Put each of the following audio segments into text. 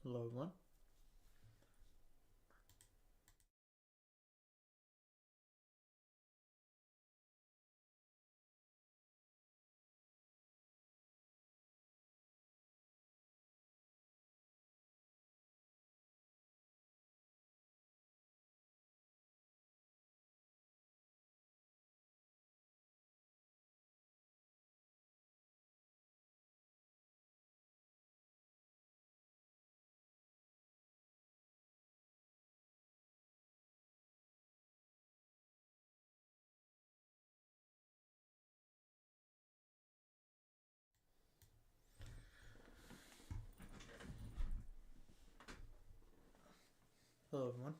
Hello everyone. Hello everyone.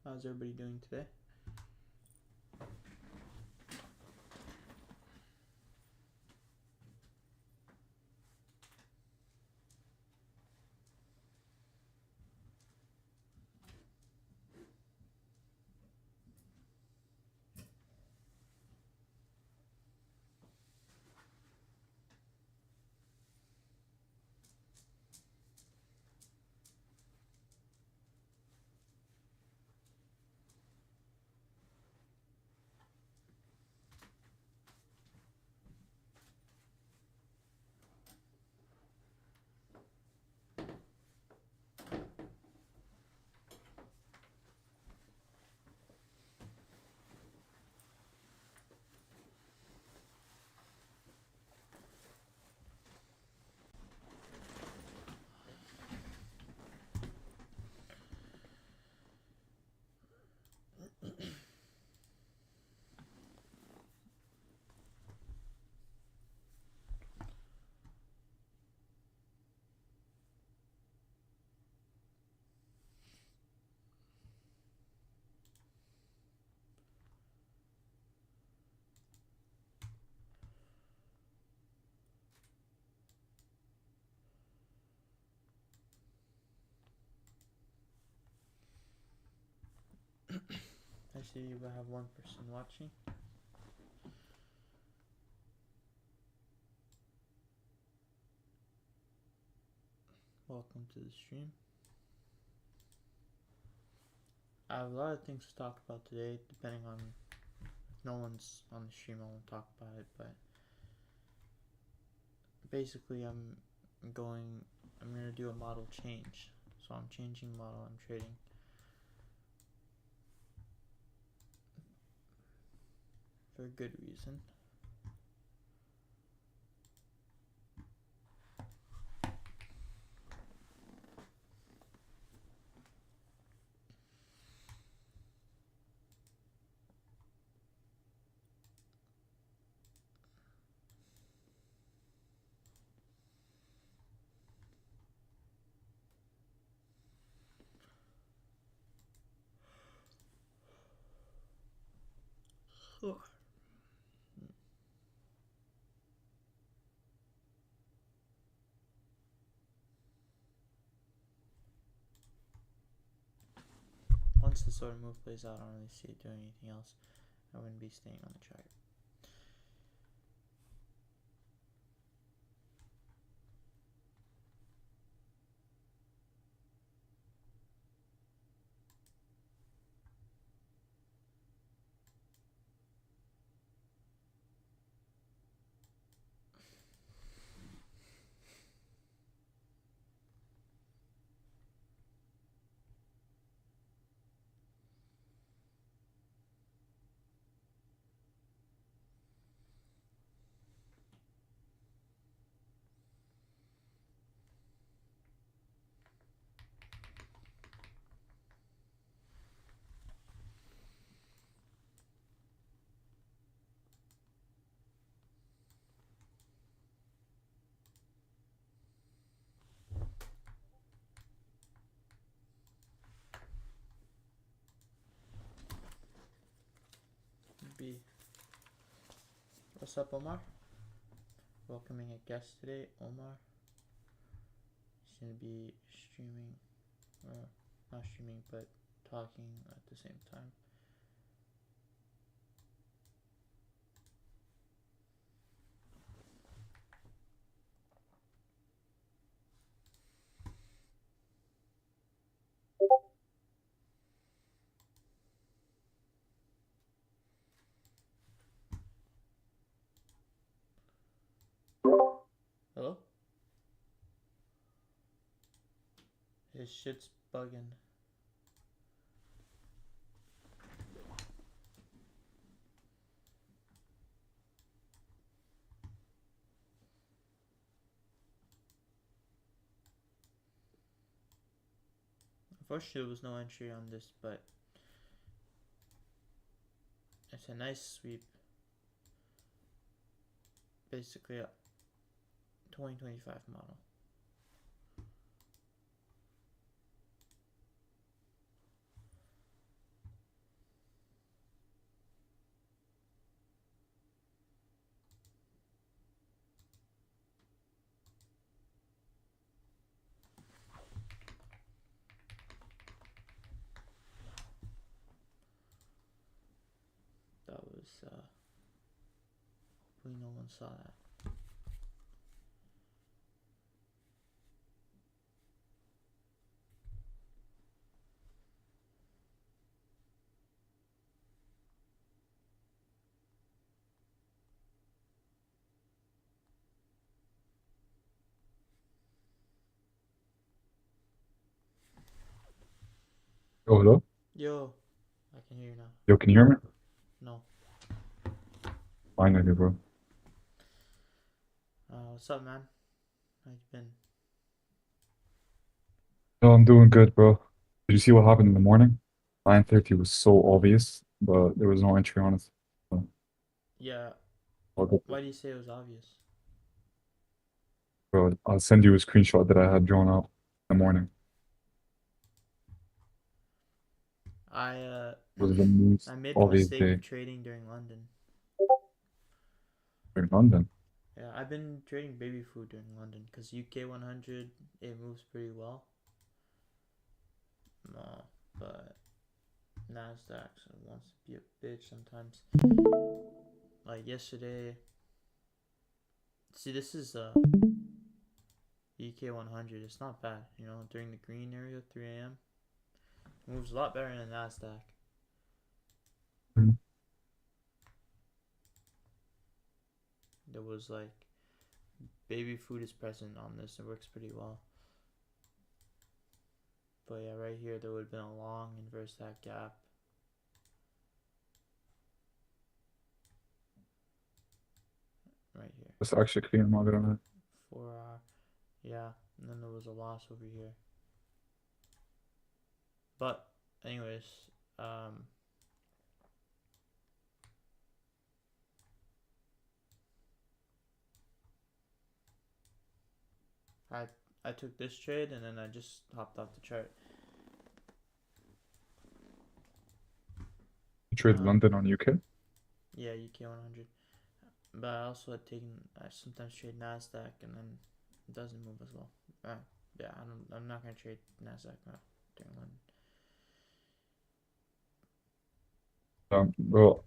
How's everybody doing today? I see we have one person watching. Welcome to the stream. I have a lot of things to talk about today, depending on if no one's on the stream, I won't talk about it, but basically I'm gonna do a model change. So I'm changing model I'm trading. for a good reason. Once the sort of move plays out, I don't really see it doing anything else. I wouldn't be staying on the chart. What's up, Omar? Welcoming a guest today, Omar. He's gonna be streaming, or not streaming, but talking at the same time. Hello? His shit's bugging. Unfortunately, there was no entry on this, but it's a nice sweep. Basically a 2025 model. That was, hopefully no one saw that. Oh, hello? Yo, I can hear you now. Yo, can you hear me? No. Fine, I do, bro. What's up, man? How you been? No, I'm doing good, bro. Did you see what happened in the morning? 9:30 was so obvious, but there was no entry on it. So, Yeah. all good. Why do you say it was obvious? Bro, I'll send you a screenshot that I had drawn up in the morning. I It was the most I made the obvious mistake day of trading during London. in London. Yeah, I've been trading baby food during London because UK 100 it moves pretty well. But Nasdaq wants to be a bitch sometimes. Like yesterday. See, this is UK 100. It's not bad, you know. During the green area, 3 a.m. It moves a lot better than Nasdaq. Mhm. There was like baby food is present on this. It works pretty well. But yeah, right here there would have been a long inverse that gap. That's actually clean, I'm not gonna lie. for yeah, and then there was a loss over here. But anyways, um, I I took this trade and then I just hopped off the chart. You trade Um, London on UK? yeah, UK 100. But I also had taken I sometimes trade Nasdaq and then it doesn't move as well. Yeah, I'm not gonna trade Nasdaq during London. Well,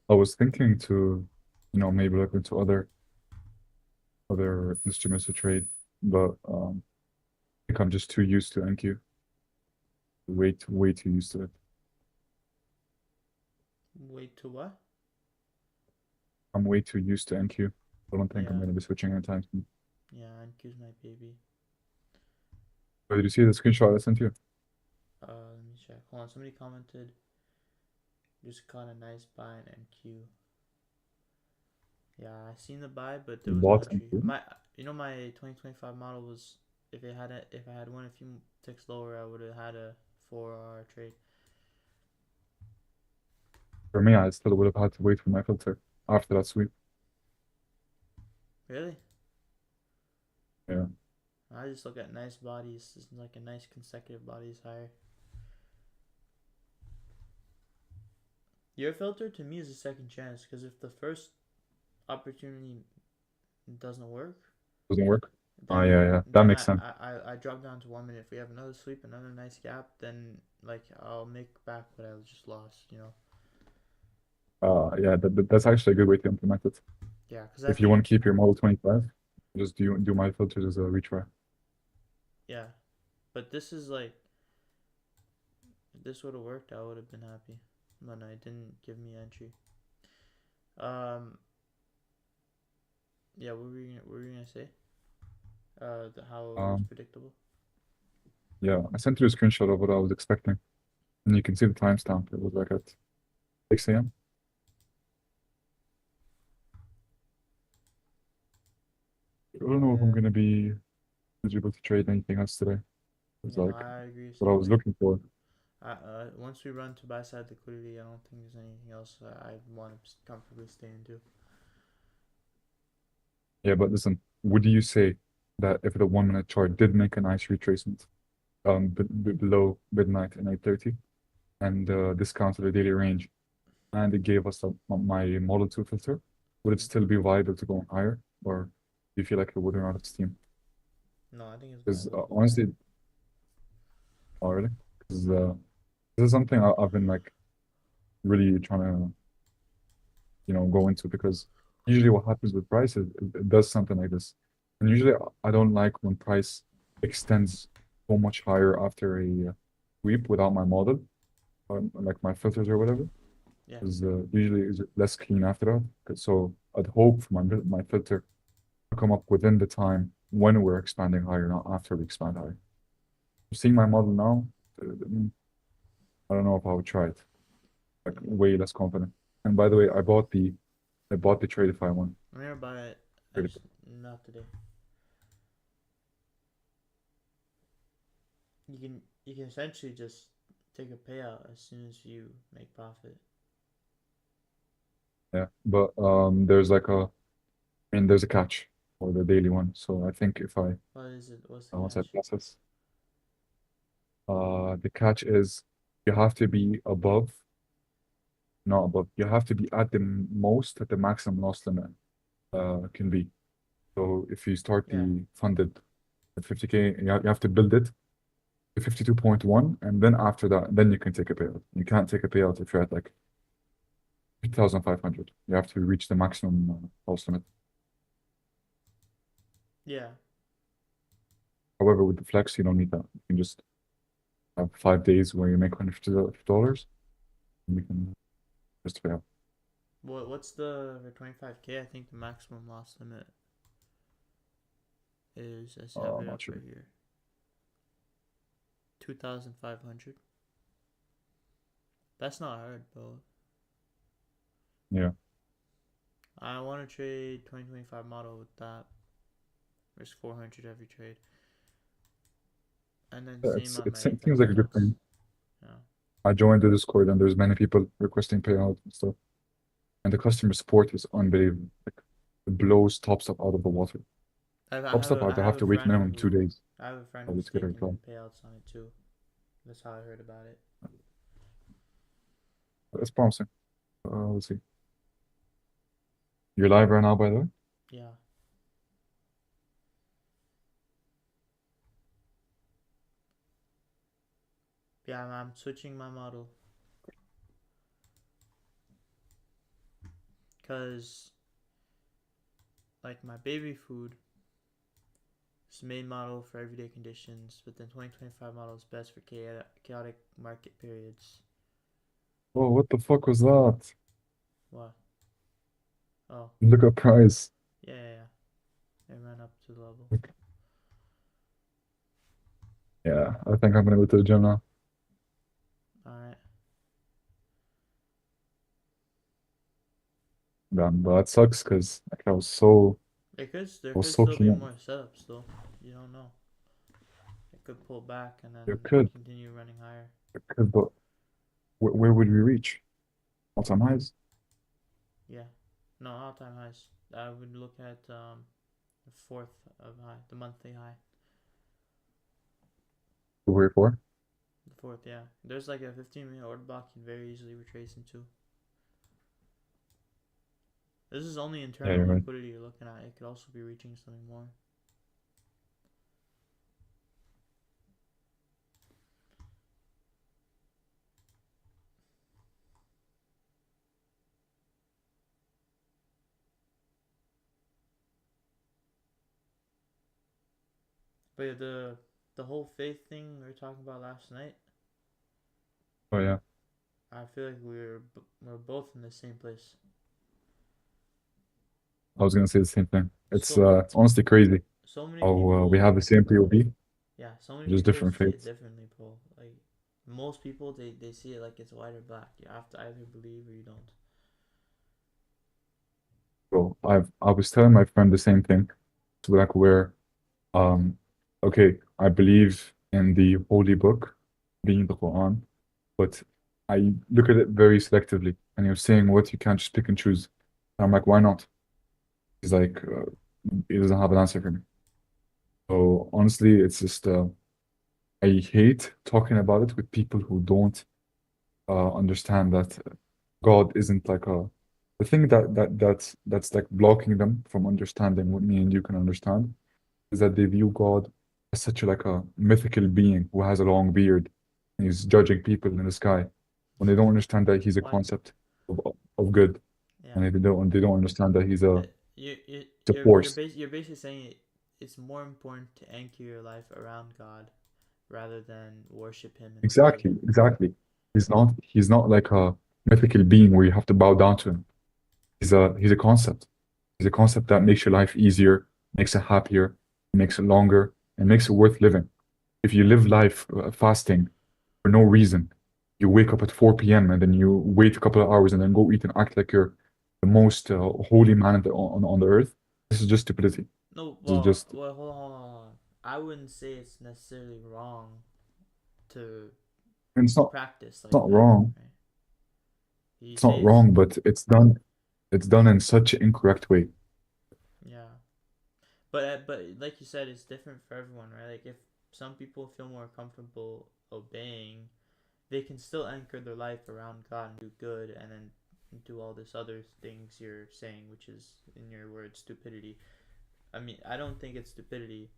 I was thinking to, maybe look into other instruments to trade, but I think I'm just too used to NQ. Way too used to it. Wait to what? I'm way too used to NQ. I don't think I'm Yeah, gonna be switching anytime soon. yeah, NQ's my baby. But did you see the screenshot I sent you? Let me check. Hold on, somebody commented. Just caught a nice buy in NQ. Yeah, I seen the buy, but there You was no bought entry. NQ? My 2025 model was if I had won a few ticks lower, I would have had a 4 hour trade. For me, I still would have had to wait for my filter after that sweep. Really? Yeah. I just look at nice bodies, just like a nice consecutive bodies higher. Your filter to me is a second chance because if the first opportunity doesn't work, Doesn't work. Oh then yeah, yeah. That then makes I, sense. I, I drop down to 1 minute. If we have another sweep, another nice gap, then like I'll make back what I just lost. Yeah, that's actually a good way to implement it. Yeah, because I If you think want to keep your model 25, just do my filters as a retry. yeah, but this is like if this would have worked, I would have been happy. But no, it didn't give me entry. Um, yeah, what were you gonna say? How it was Um, predictable. yeah, I sent you a screenshot of what I was expecting, and you can see the timestamp. It was like at 6 a.m. I don't know if I'm Yeah, gonna be eligible to trade anything else today. It's yeah, no, like I agree. what I Same was here. looking for. Once we run to buy side liquidity, I don't think there's anything else I want to comfortably stay into. Yeah, but listen, would you say that if the 1 minute chart did make a nice retracement, below midnight and 8:30, and discounted the daily range, and it gave us my Model 2 filter, would it Mm. still be viable to go higher, or do you feel like it would run out of steam? No, I think it's Because viable to go higher. honestly, already, because this is something I've been like really trying to go into, because usually what happens with price is it does something like this, and usually I don't like when price extends so much higher after a sweep without my model, or like my filters or whatever, Yeah, because usually it's less clean after that. So I'd hope for my filter to come up within the time when we're expanding higher, not after we expand higher. Seeing my model now, I don't know if I would try it. Like way less confident. And by the way, I bought the Tradify one. I'm gonna buy it. I just Tradify. not today. You can essentially just take a payout as soon as you make profit. Yeah, but there's a catch for the daily one. So I think if I What is it? What's the once I catch? process, the catch is you have to be above, not above. You have to be at the most at the maximum loss limit can be. So if you start Yeah, the funded at 50K, you have to build it to 52.1, and then after that, then you can take a payout. You can't take a payout if you're at like 2,500. You have to reach the maximum loss limit. yeah. However, with the flex, you don't need that. You can just have 5 days where you make $150, and you can just pay out. What's the for 25K? I think the maximum loss limit is let's have I'm it not up sure. right here. 2,500. That's not hard, bro. Yeah. I want to trade 2025 model with that. Risk 400 every trade. And then same on It my seems like a good FXX. thing. Yeah. I joined the Discord and there's many people requesting payout and stuff. And the customer support is unbelievable. Like it blows top stuff out of the water. Top stuff out, I they have have a to wait friend minimum 2 days who's to get a reply. taking payouts on it too. That's how I heard about it. That's promising. Let's see. You're live right now, by the way? Yeah. Yeah, I'm switching my model. Because, like, my baby food is the main model for everyday conditions, but the 2025 model is best for chaotic market periods. Oh, what the fuck was that? What? Oh, Look at price. yeah. It ran up to the level. Yeah, I think I'm gonna go to the gym now. Alright. Damn, but that sucks because like, There I was could so still be keen on. more setups, though. You don't know. It could pull back and then There could, continue running higher. but where would we reach? All-time highs? Yeah. No, all-time highs. I would look at the fourth of high, the monthly high. Where for? The fourth, yeah. There's like a 15-minute order block you very easily retrace into. This is only Yeah, internal you're right. liquidity you're looking at. It could also be reaching something more. But yeah, the whole faith thing we were talking about last night, Oh yeah, I feel like we're both in the same place. I was gonna say the same thing. So It's honestly crazy so many how we people, have the same POV, yeah, so many just people different see it faiths. differently, bro. Like most people, they see it like it's white or black. You have to either believe or you don't. So I was telling my friend the same thing. So like where um okay, I believe in the holy book being the Quran, but I look at it very selectively. And you're saying what you can't just pick and choose. And I'm like, why not? He's like, he doesn't have an answer for me. So honestly, it's just I hate talking about it with people who don't understand that God isn't like a the thing that's like blocking them from understanding what me and you can understand is that they view God as such like a mythical being who has a long beard and he's judging people in the sky when they don't understand that he's a What? concept of, of good Yeah. and they don't understand that he's a force. You're basically saying it's more important to anchor your life around God rather than worship Him in a way. Exactly. He's not like a mythical being where you have to bow down to him. He's a concept. He's a concept that makes your life easier, makes it happier, makes it longer, and makes it worth living. If you live life fasting for no reason, you wake up at 4 p.m. and then you wait a couple of hours and then go eat and act like you're the most holy man on the earth. This is just stupidity. No, This is just hold on. I wouldn't say it's necessarily wrong to and practice it's like not that, wrong. right? You It's say not it's wrong, but it's done in such an incorrect way. yeah, but like you said, it's different for everyone, right? Like if some people feel more comfortable obeying, they can still anchor their life around God and do good, and then do all this other things you're saying, which is in your words stupidity. I mean, I don't think it's stupidity.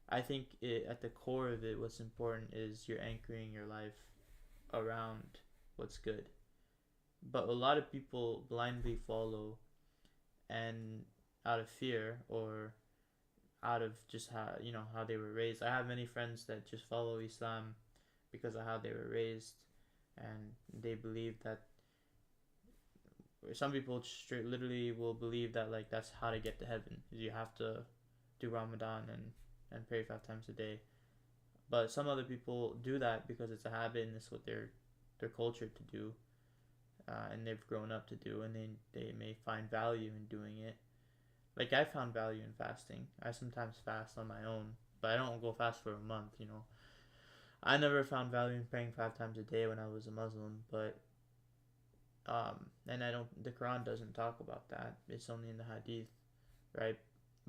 I think at the core of it, what's important is you're anchoring your life around what's good. But a lot of people blindly follow, and out of fear or out of just how they were raised. I have many friends that just follow Islam because of how they were raised, and they believe that some people straight literally will believe that like that's how to get to heaven. You have to do Ramadan and pray 5 times a day. But some other people do that because it's a habit and it's what they're cultured to do, and they've grown up to do, and they may find value in doing it. Like, I found value in fasting. I sometimes fast on my own, but I don't go fast for a month, you know. I never found value in praying 5 times a day when I was a Muslim, but and I don't. The Quran doesn't talk about that. It's only in the Hadith, right?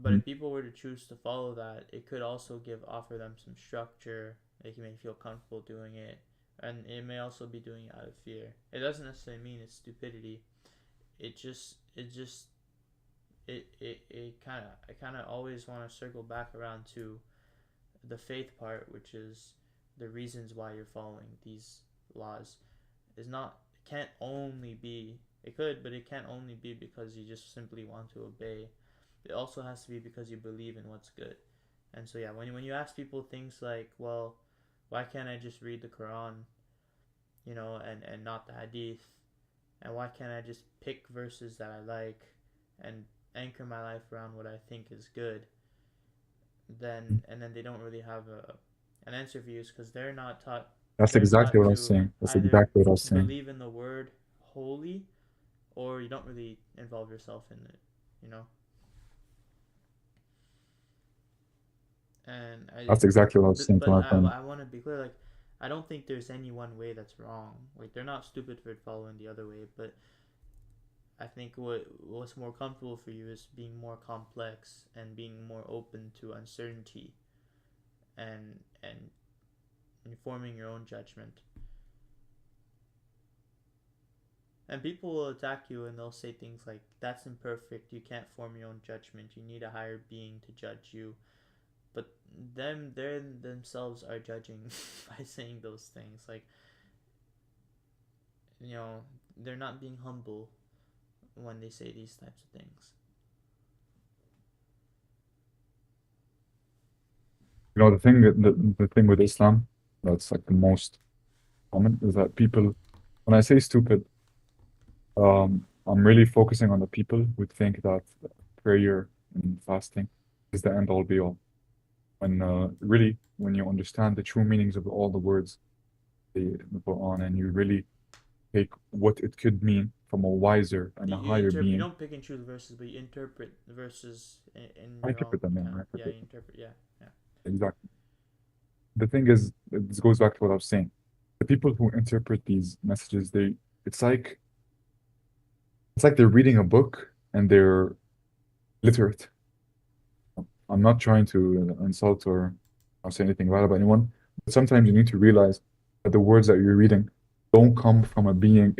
But Mm. if people were to choose to follow that, it could also offer them some structure. They may feel comfortable doing it, and it may also be doing it out of fear. It doesn't necessarily mean it's stupidity. It kind of I kind of always want to circle back around to the faith part, which is the reasons why you're following these laws. Is not can't only be it could, but it can't only be because you just simply want to obey. It also has to be because you believe in what's good. And so yeah, when you ask people things like, well, why can't I just read the Quran, you know, and not the Hadith, and why can't I just pick verses that I like and anchor my life around what I think is good, then they don't really have an answer for you, because That's they're exactly taught what I was to saying. That's either exactly what I was saying. believe in the word wholly, or you don't really involve yourself in it, you know. And That's exactly what I was saying to but my friend. I want to be clear, like, I don't think there's any one way that's wrong. Like, they're not stupid for following the other way, but I think what's more comfortable for you is being more complex and being more open to uncertainty, and informing your own judgment. And people will attack you and they'll say things like, that's imperfect, you can't form your own judgment, you need a higher being to judge you. But they themselves are judging by saying those things. Like, you know, they're not being humble when they say these types of things. You know, the thing with Islam that's like the most common is that people, when I say stupid, I'm really focusing on the people who think that prayer and fasting is the end all be all. When really, when you understand the true meanings of all the words in the Quran, and you really take what it could mean from a wiser and a higher You being, don't pick and choose verses, but you interpret the verses in I your own interpret them, kind I of, yeah, interpret you them. interpret, yeah, yeah. Exactly. The thing is, this goes back to what I was saying. The people who interpret these messages, it's like they're reading a book and they're literate. I'm not trying to insult or say anything bad about anyone, but sometimes you need to realize that the words that you're reading don't come from a being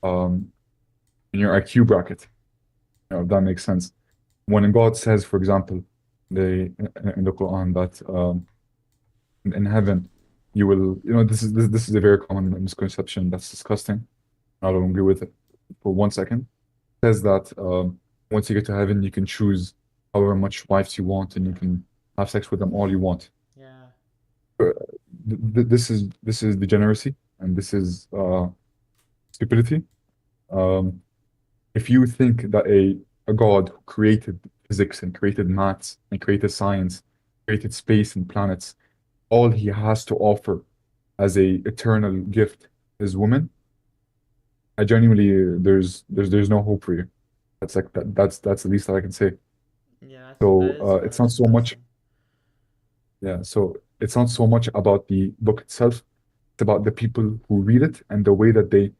um in your IQ bracket. You know, if that makes sense. When God says, for example, in the Quran that in heaven you will, you know, this is a very common misconception that's disgusting. I don't agree with it for 1 second. It says that once you get to heaven, you can choose however much wives you want, and you can have sex with them all you want. Yeah. Uh, this is degeneracy, and this is stupidity. Um, if you think that a God who created physics and created maths and created science, created space and planets, all he has to offer as a eternal gift is woman, I genuinely there's no hope for you. That's like that's the least that I can say. Yeah, that So is kind it's of not so much, disgusting. yeah. So it's not so much about the book itself. It's about the people who read it and the way that they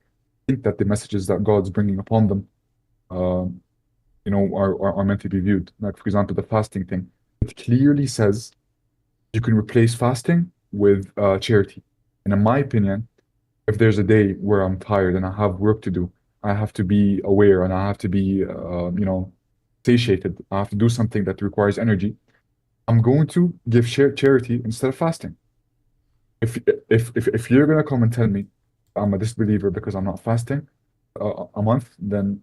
think that the messages that God's bringing upon them, um, you know, are meant to be viewed. Like for example, the fasting thing. It clearly says you can replace fasting with charity. And in my opinion, if there's a day where I'm tired and I have work to do, I have to be aware and I have to be, you know, satiated. I have to do something that requires energy. I'm going to give charity instead of fasting. If if you're gonna come and tell me I'm a disbeliever because I'm not fasting a month, then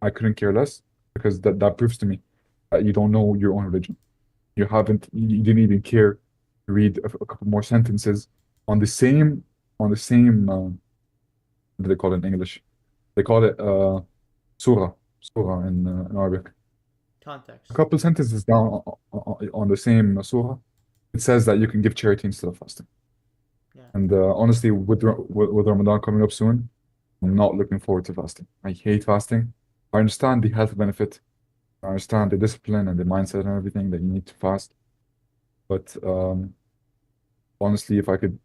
I couldn't care less, because that proves to me that you don't know your own religion. You didn't even care to read a couple more sentences on the same what do they call it in English? They call it surah in Arabic. A Context. couple sentences down on the same surah, it says that you can give charity instead of fasting. Yeah. And honestly, with Ramadan coming up soon, I'm not looking forward to fasting. I hate fasting. I understand the health benefit. I understand the discipline and the mindset and everything that you need to fast. But honestly, if I could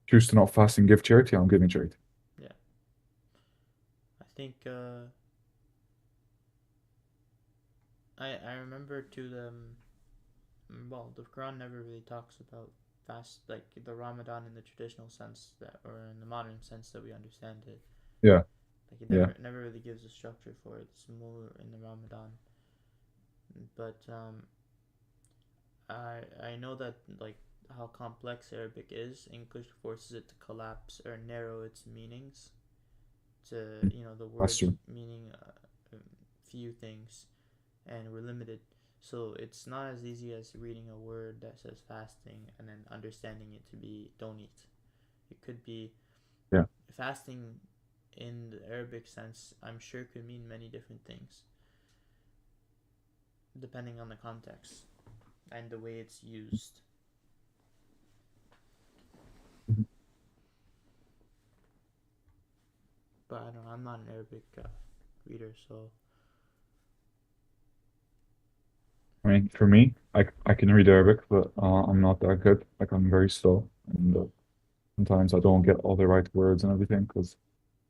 choose to not fast and give charity, I'm giving charity. Yeah. I think I remember to well, the Quran never really talks about fast, like the Ramadan in the traditional sense that, or in the modern sense that we understand it. Yeah, Like it yeah. never really gives a structure for it. It's more in the Ramadan. But I know that like how complex Arabic is. English forces it to collapse or narrow its meanings to the That's words true. meaning few things, and we're limited. So it's not as easy as reading a word that says fasting and then understanding it to be don't eat. It could be Yeah. fasting in the Arabic sense, I'm sure could mean many different things depending on the context and the way it's used. Mhm. But I don't know, I'm not an Arabic reader, so I mean, for me, I can read Arabic, but I'm not that good. Like, I'm very slow, and sometimes I don't get all the right words and everything. Because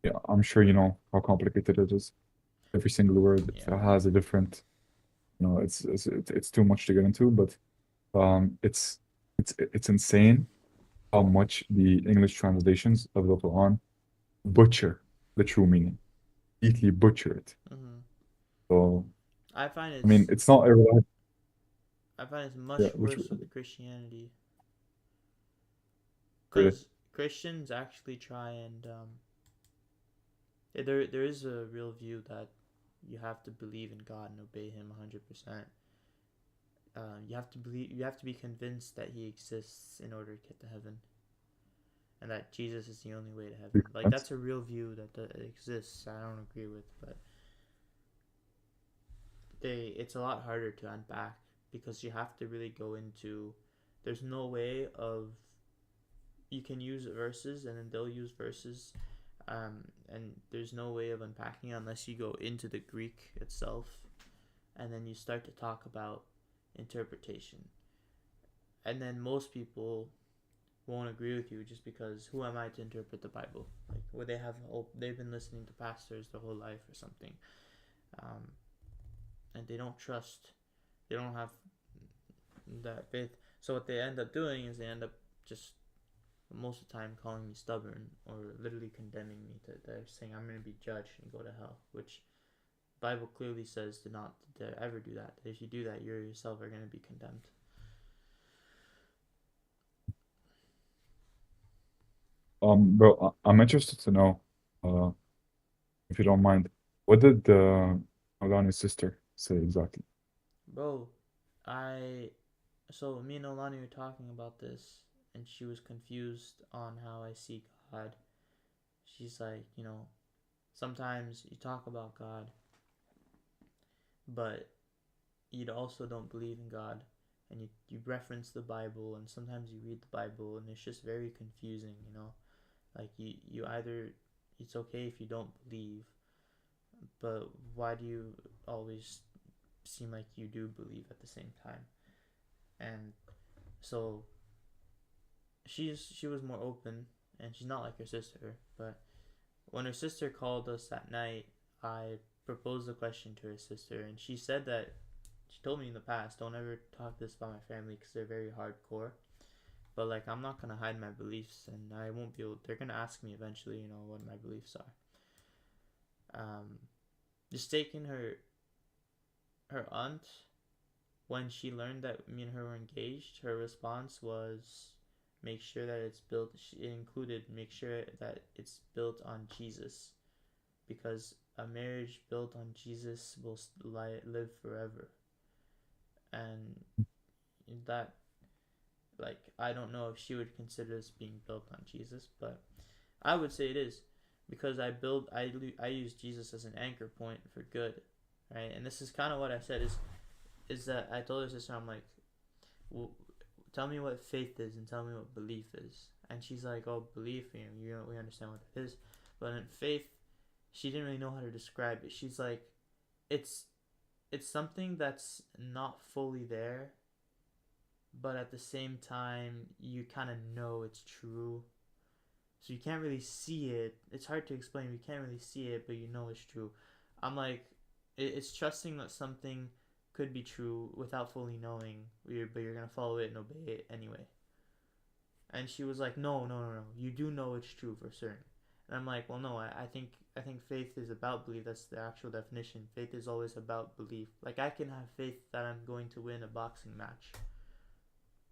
yeah, I'm sure you know how complicated it is. Every single word it yeah. has a different. It's too much to get into, but it's insane how much the English translations of the Quran butcher the true meaning, completely butcher it. Mm-hmm. So I find I mean, it's it's not a reliable. I find it's Yeah, much which worse with Christianity, really, because Christians actually try and there is a real view that you have to believe in God and obey Him 100%. You have to believe. You have to be convinced that He exists in order to get to heaven, and that Jesus is the only way to heaven. makes Like sense. that's a real view that exists. I don't agree with, but it's a lot harder to unpack because you have to really go into. There's no way of you can use verses and then they'll use verses, and there's no way of unpacking it unless you go into the Greek itself, and then you start to talk about interpretation. And then most people won't agree with you just because who am I to interpret the Bible? Like, where they've been listening to pastors their whole life or something, um, and they don't trust, they don't have that faith. So what they end up doing is they end up just most of the time calling me stubborn or literally condemning me. They're saying I'm going to be judged and go to hell, which the Bible clearly says to not to ever do that. If you do that, you yourself are going to be condemned. Bro, I'm interested to know, uh, if you don't mind, what did Alani's sister say exactly? Bro, I so me and Olani were talking about this, and she was confused on how I see God. She's like, sometimes you talk about God, but you also don't believe in God, and you reference the Bible, and sometimes you read the Bible, and it's just very confusing. Like you either it's okay if you don't believe, but why do you always seem like you do believe at the same time? And so she was more open, and she's not like her sister, but when her sister called us that night, I proposed the question to her sister, and she said that she told me in the past, don't ever talk this about my family because they're very hardcore. But like, I'm not gonna hide my beliefs, and I won't be able. They're gonna ask me eventually, what my beliefs are. Just taking her aunt, when she learned that me and her were engaged, her response was, make sure that it's built. It included make sure that it's built on Jesus, because a marriage built on Jesus will live forever. And that, like, I don't know if she would consider this being built on Jesus, but I would say it is, because I use Jesus as an anchor point for good, right? And this is kind of what I said is that I told her sister, I'm like, well, tell me what faith is and tell me what belief is. And she's like, oh, belief, we understand what that is, but in faith, she didn't really know how to describe it. She's like, it's something that's not fully there, but at the same time you kind of know it's true. So you can't really see it. It's hard to explain. You can't really see it, but you know it's true. I'm like, it's trusting that something could be true without fully knowing, but you're gonna follow it and obey it anyway. And she was like, no, no, no, no. You do know it's true for certain. And I'm like, well, no. I think faith is about belief. That's the actual definition. Faith is always about belief. Like I can have faith that I'm going to win a boxing match,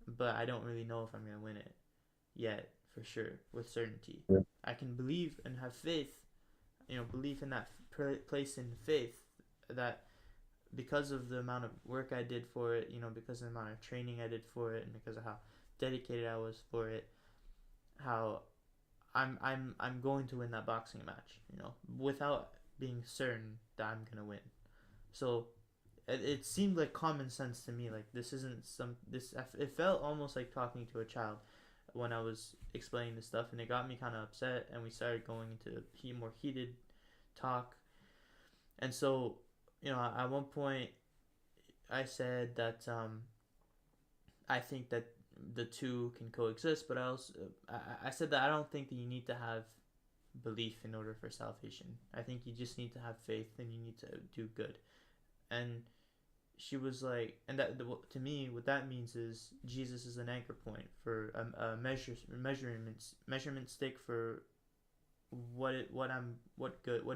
but I don't really know if I'm gonna win it yet for sure with certainty. Yeah. I can believe and have faith, belief in that place in faith that because of the amount of work I did for it, because of the amount of training I did for it, and because of how dedicated I was for it, how I'm going to win that boxing match, without being certain that I'm gonna win. So it seemed like common sense to me. Like this isn't some this. It felt almost like talking to a child when I was explaining this stuff, and it got me kind of upset, and we started going into more heated talk. And so, at one point, I said that I think that the two can coexist, but I said that I don't think that you need to have belief in order for salvation. I think you just need to have faith, and you need to do good. And she was like, and that to me, what that means is Jesus is an anchor point for a measurement stick for what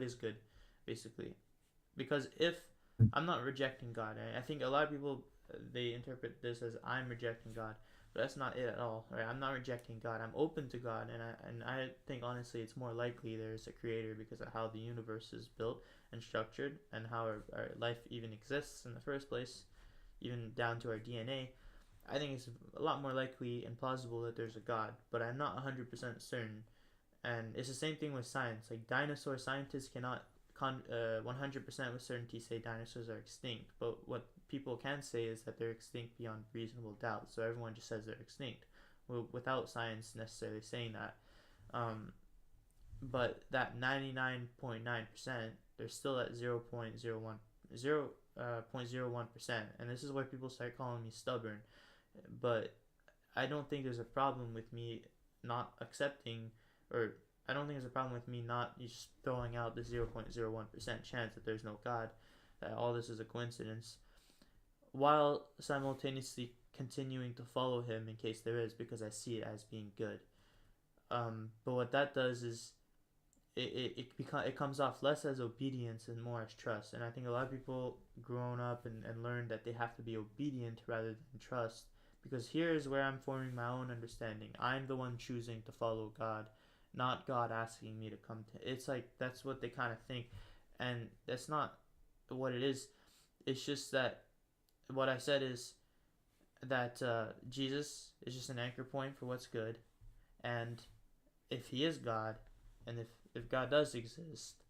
is good, basically. Because if I'm not rejecting God, I think a lot of people they interpret this as I'm rejecting God, but that's not it at all. Right? I'm not rejecting God. I'm open to God, and I think honestly it's more likely there's a creator because of how the universe is built and structured, and how our life even exists in the first place, even down to our DNA. I think it's a lot more likely and plausible that there's a God, but I'm not 100% certain. And it's the same thing with science. Like dinosaur scientists cannot 100% with certainty say dinosaurs are extinct, but what people can say is that they're extinct beyond reasonable doubt. So everyone just says they're extinct, without science necessarily saying that. But that 99.9%, they're still at 0.01%, and this is where people start calling me stubborn. But I don't think there's a problem with me not accepting, or I don't think there's a problem with me not just throwing out the 0.01% chance that there's no God, that all this is a coincidence, while simultaneously continuing to follow him in case there is, because I see it as being good. But what that does is it comes off less as obedience and more as trust. And I think a lot of people grown up and learned that they have to be obedient rather than trust, because here is where I'm forming my own understanding. I'm the one choosing to follow God, not God asking me to come to. It's like that's what they kind of think, and that's not what it is. It's just that what I said is that Jesus is just an anchor point for what's good, and if he is God, and if God does exist,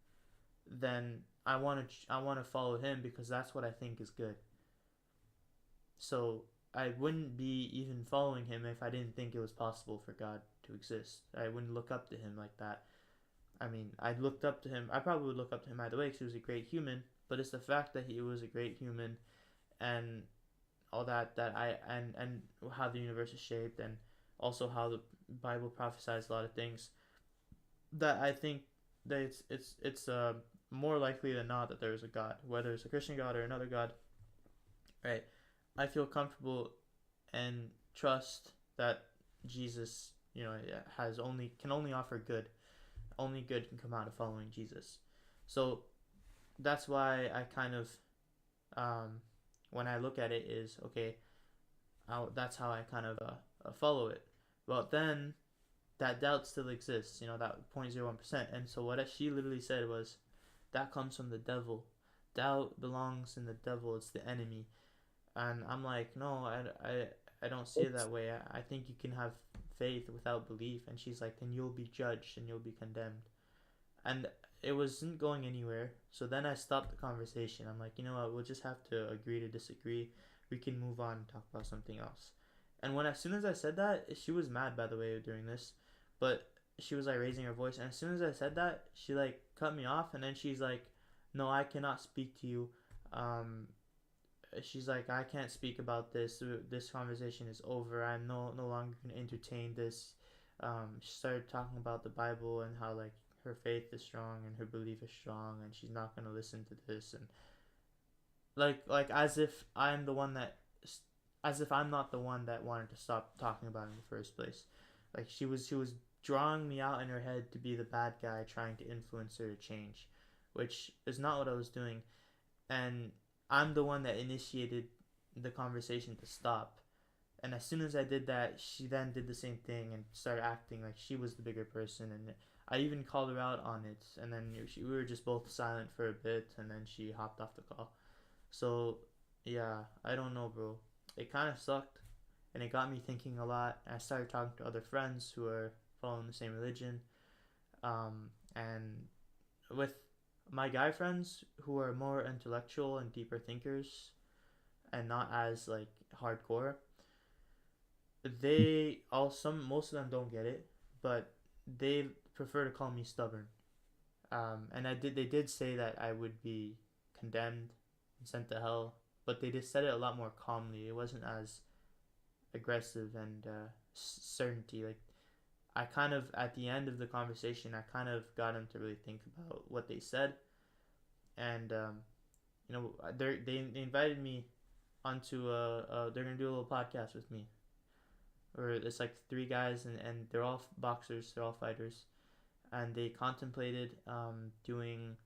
then I want to follow him because that's what I think is good. So I wouldn't be even following him if I didn't think it was possible for God to exist. I wouldn't look up to him like that. I mean, I looked up to him. I probably would look up to him either way because he was a great human. But it's the fact that he was a great human, and all that and how the universe is shaped, and also how the Bible prophesies a lot of things, that I think that it's more likely than not that there is a God, whether it's a Christian God or another God. Right? I feel comfortable and trust that Jesus, can only offer good. Only good can come out of following Jesus. So that's why I kind of, when I look at it, is okay. That's how I kind of follow it. But then that doubt still exists. That 0.01%. And so what she literally said was, that comes from the devil. Doubt belongs in the devil. It's the enemy. And I'm like, no, I don't see it that way. I think you can have faith without belief. And she's like, then you'll be judged and you'll be condemned. And it wasn't going anywhere. So then I stopped the conversation. I'm like, you know what? We'll just have to agree to disagree. We can move on and talk about something else. And as soon as I said that, she was mad, by the way, during this. But she was like raising her voice. And as soon as I said that, she like cut me off. And then she's like, no, I cannot speak to you. Um, she's like, I can't speak about this. This conversation is over. I'm no longer gonna entertain this. She started talking about the Bible and how like her faith is strong and her belief is strong, and she's not gonna listen to this, and like as if I'm the one that, as if I'm not the one that wanted to stop talking about it in the first place. Like she was drawing me out in her head to be the bad guy trying to influence her to change, which is not what I was doing. And I'm the one that initiated the conversation to stop. And as soon as I did that, she then did the same thing and started acting like she was the bigger person. And I even called her out on it. And then we were just both silent for a bit, and then she hopped off the call. So, yeah, I don't know, bro. It kind of sucked, and it got me thinking a lot. I started talking to other friends who are following the same religion, and with my guy friends who are more intellectual and deeper thinkers and not as like hardcore, they all some most of them don't get it, but they prefer to call me stubborn. And they did say that I would be condemned and sent to hell, but they just said it a lot more calmly. It wasn't as aggressive and certainty. Like I kind of at the end of the conversation, I kind of got them to really think about what they said, and they invited me onto they're gonna do a little podcast with me, or it's like three guys and they're all boxers, they're all fighters, and they contemplated doing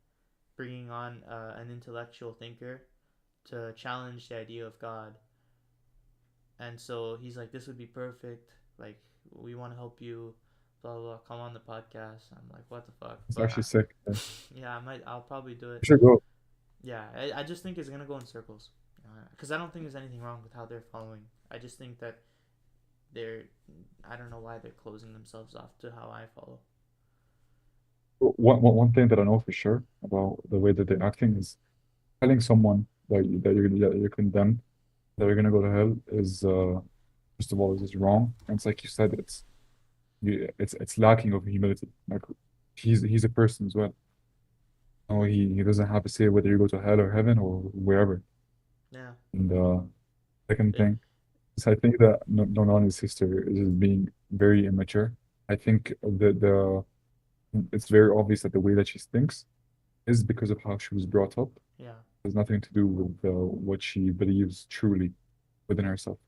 bringing on an intellectual thinker to challenge the idea of God. And so he's like, this would be perfect. Like, we want to help you. Blah blah blah. Come on the podcast. I'm like, what the fuck? It's But actually sick. Yeah. yeah, I might. I'll probably do it. You should go. Yeah, I just think it's gonna go in circles. Because I don't think there's anything wrong with how they're following. I just think that they're. I don't know why they're closing themselves off to how I follow. One thing that I know for sure about the way that they're acting is telling someone that you're condemned, that you're gonna go to hell is first of all is wrong. And it's like you said, it's lacking of humility. Like he's a person as well. No, he doesn't have to say whether you go to hell or heaven or wherever. Yeah. And second It, thing is I think that Nonani's sister is just being very immature. I think the it's very obvious that the way that she thinks is because of how she was brought up. yeah. It has nothing to do with what she believes truly within herself.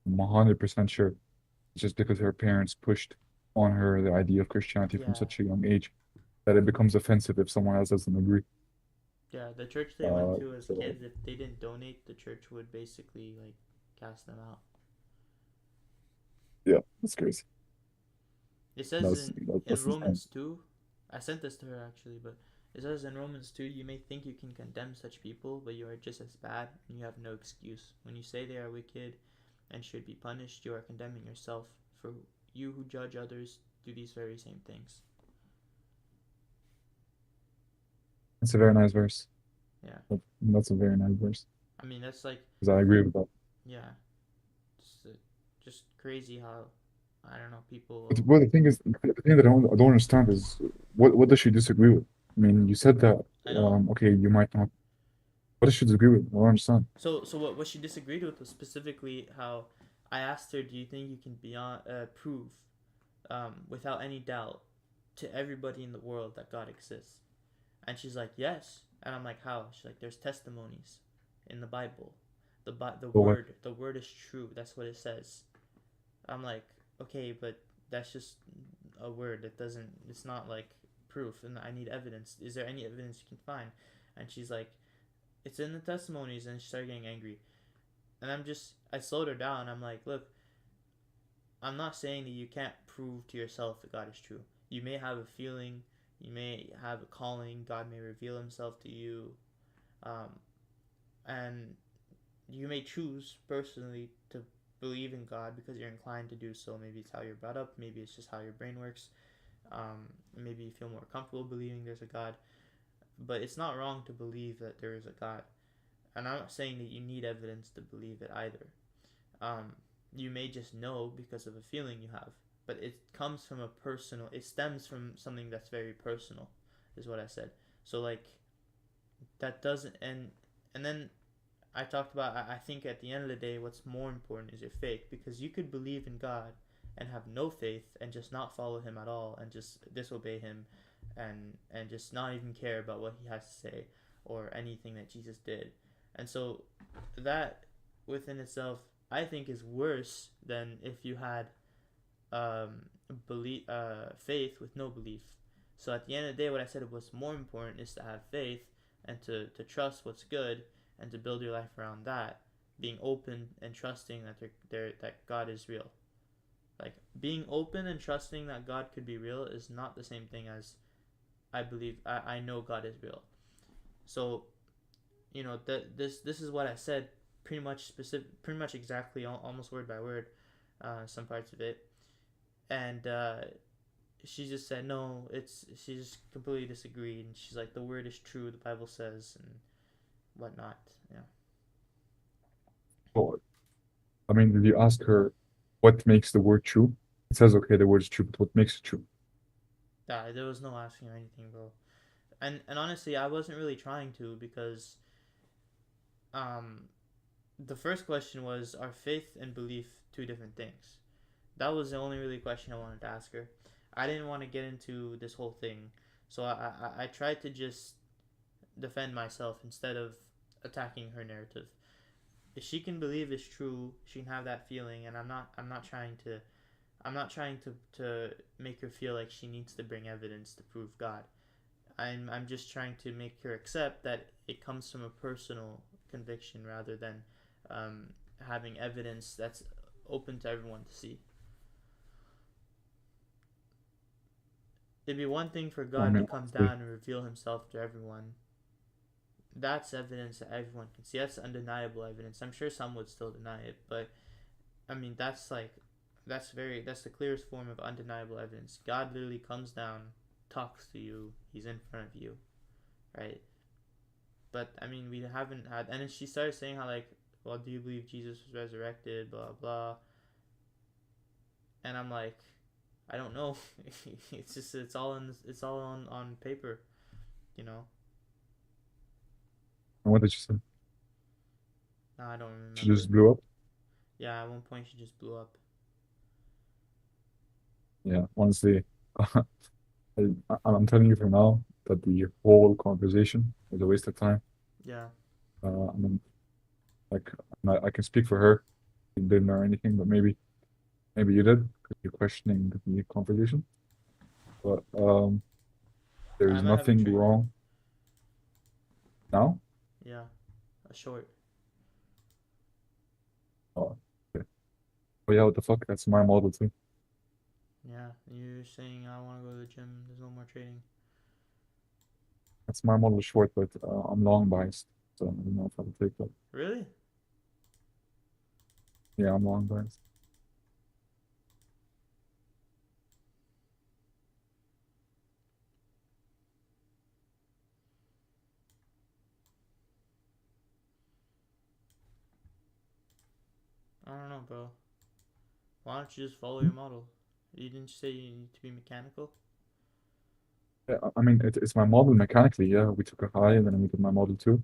I'm 100% sure it's just because her parents pushed on her the idea of Christianity from Yeah. such a young age that it becomes offensive if someone else doesn't agree. Yeah. The church they went to as So kids, if they didn't donate, the church would basically like cast them out. yeah, that's crazy. It says That's in that's insane. Romans 2, I sent this to her actually, but it says in Romans 2, you may think you can condemn such people, but you are just as bad and you have no excuse. When you say they are wicked and should be punished, you are condemning yourself, for you who judge others do these very same things. It's a very nice verse. Yeah. That's a very nice verse I mean, that's like, because I agree with that. yeah, just, just crazy how, I don't know, people, But the thing is, the thing that I don't understand is what does she disagree with? I mean, you said that I know. okay, you might not. What does she disagree with? I don't understand. So what she disagreed with was specifically how I asked her, do you think you can beyond prove without any doubt to everybody in the world that God exists? And she's like, yes. And I'm like, how? She's like, there's testimonies in the Bible. So what? The word is true. That's what it says. I'm like, okay, but that's just a word. It doesn't. It's not like proof. And I need evidence. Is there any evidence you can find? And she's like, it's in the testimonies. And she started getting angry. And I slowed her down. I'm like, look, I'm not saying that you can't prove to yourself that God is true. You may have a feeling, you may have a calling, God may reveal himself to you, um, and you may choose personally to believe in God because you're inclined to do so. Maybe it's how you're brought up, maybe it's just how your brain works. Maybe you feel more comfortable believing there's a God, but it's not wrong to believe that there is a God. And I'm not saying that you need evidence to believe it either. Um, you may just know because of a feeling you have, but it comes from a personal. It stems from something that's very personal, is what I said. So like that doesn't and then I talked about, I think at the end of the day, what's more important is your faith, because you could believe in God and have no faith and just not follow Him at all and just disobey Him, and just not even care about what He has to say or anything that Jesus did. And so that within itself, I think, is worse than if you had faith with no belief. So at the end of the day, what I said was more important is to have faith and to trust what's good and to build your life around that, being open and trusting that God is real. Like, being open and trusting that God could be real is not the same thing as I know God is real. So, this is what I said, pretty much exactly, almost word by word, some parts of it, and she just said no. She just completely disagreed, and she's like, the word is true, the Bible says, and whatnot. Yeah. Well, I mean, did you ask her what makes the word true? It says, okay, the word is true, but what makes it true? Yeah, there was no asking or anything, bro. And honestly, I wasn't really trying to, because um the first question was, are faith and belief two different things? That was the only really question I wanted to ask her. I didn't want to get into this whole thing, so I tried to just defend myself instead of attacking her narrative. If she can believe it's true, she can have that feeling, and I'm not trying to make her feel like she needs to bring evidence to prove God. I'm just trying to make her accept that it comes from a personal conviction rather than um, having evidence that's open to everyone to see. It'd be one thing for I God to mean, come honestly, down and reveal Himself to everyone. That's evidence that everyone can see. That's undeniable evidence. I'm sure some would still deny it, but I mean, that's the clearest form of undeniable evidence. God literally comes down, talks to you, He's in front of you, right? But I mean, we haven't had. And then she started saying how, like, well, do you believe Jesus was resurrected? Blah blah. And I'm like, I don't know. It's all on paper, you know. and what did she say? No, I don't She remember. just blew up? Yeah, at one point she just blew up. Yeah, honestly, I'm telling you from now that the whole conversation is a waste of time. Yeah. I mean, like, I can speak for her. You didn't know anything, but maybe you did because you're questioning the conversation. But I there's might have a nothing trade. wrong now. Yeah, a short. Oh, okay. Oh yeah, what the fuck? That's my model too. Yeah, you're saying I want to go to the gym. There's no more trading. That's my model short, but I'm long biased, so I don't know if I'll take that. Really? Yeah, I'm long biased. I don't know, bro. Why don't you just follow your model? You didn't say you need to be mechanical? Yeah, I mean, it's my model mechanically. Yeah, we took a high and then we did my model too.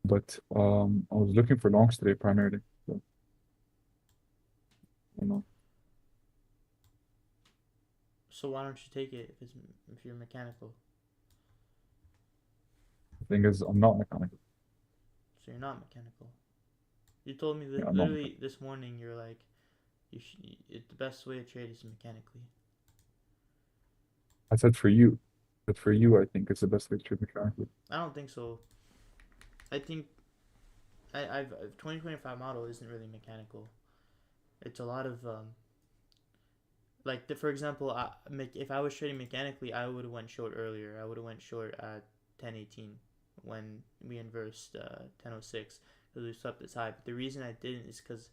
But I was looking for longs today primarily. So, you know, So why don't you take it if you're mechanical? the thing is, I'm not mechanical. So you're not mechanical. You told me Yeah, that I'm not mechanical. literally this morning. You're like, the best way to trade is mechanically. I said for you, but for you, I think it's the best way to trade mechanically. I don't think so. I think I've 2025 model isn't really mechanical. It's a lot of like for example, if I was trading mechanically, I would have went short earlier. I would have went short at 1018 when we inversed 1006 because we swept this high. But the reason I didn't is because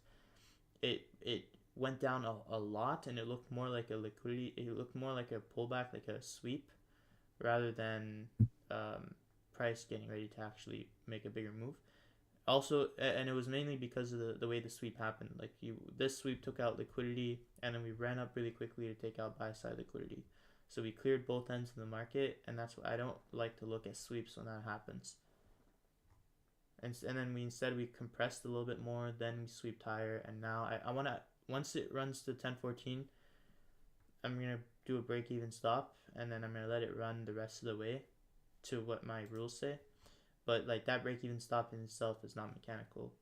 it went down a lot and it looked more like a liquidity. It looked more like a pullback, like a sweep, rather than um, price getting ready to actually make a bigger move. Also, and it was mainly because of the way the sweep happened. Like this sweep took out liquidity, and then we ran up really quickly to take out buy side liquidity. So we cleared both ends of the market, and that's why I don't like to look at sweeps when that happens. and then we compressed a little bit more, then we sweeped higher, and now I want to, once it runs to 1014, I'm gonna do a break even stop, and then I'm gonna let it run the rest of the way to what my rules say. But like that break even stop in itself is not mechanical.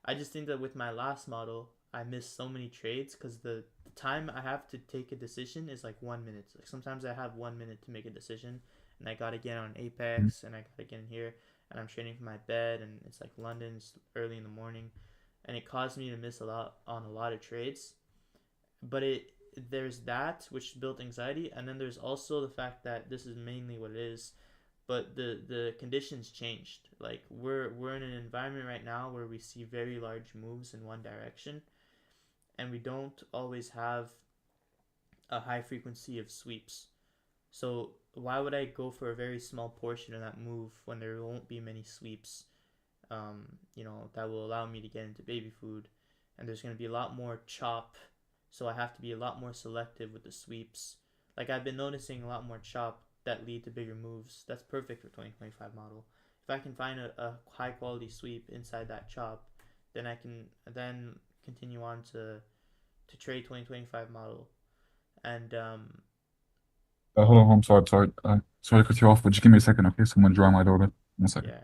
I just think that with my last model, I missed so many trades because the time I have to take a decision is like 1 minute. Like sometimes I have 1 minute to make a decision, and I gotta get on Apex, and I gotta get in here, and I'm training from my bed, and it's like London, it's early in the morning, and it caused me to miss a lot on a lot of trades. But there's that which built anxiety, and then there's also the fact that this is mainly what it is, but the conditions changed. Like we're in an environment right now where we see very large moves in one direction, and we don't always have a high frequency of sweeps. So why would I go for a very small portion of that move when there won't be many sweeps? That will allow me to get into baby food, and there's going to be a lot more chop, so I have to be a lot more selective with the sweeps. Like I've been noticing a lot more chop that lead to bigger moves. That's perfect for 2025 model. If I can find a high quality sweep inside that chop, then I can then continue on to trade 2025 model. And Hold on, I'm sorry, sorry to cut you off, but just give me a second, okay? Someone dry my doorbell. 1 second. yeah.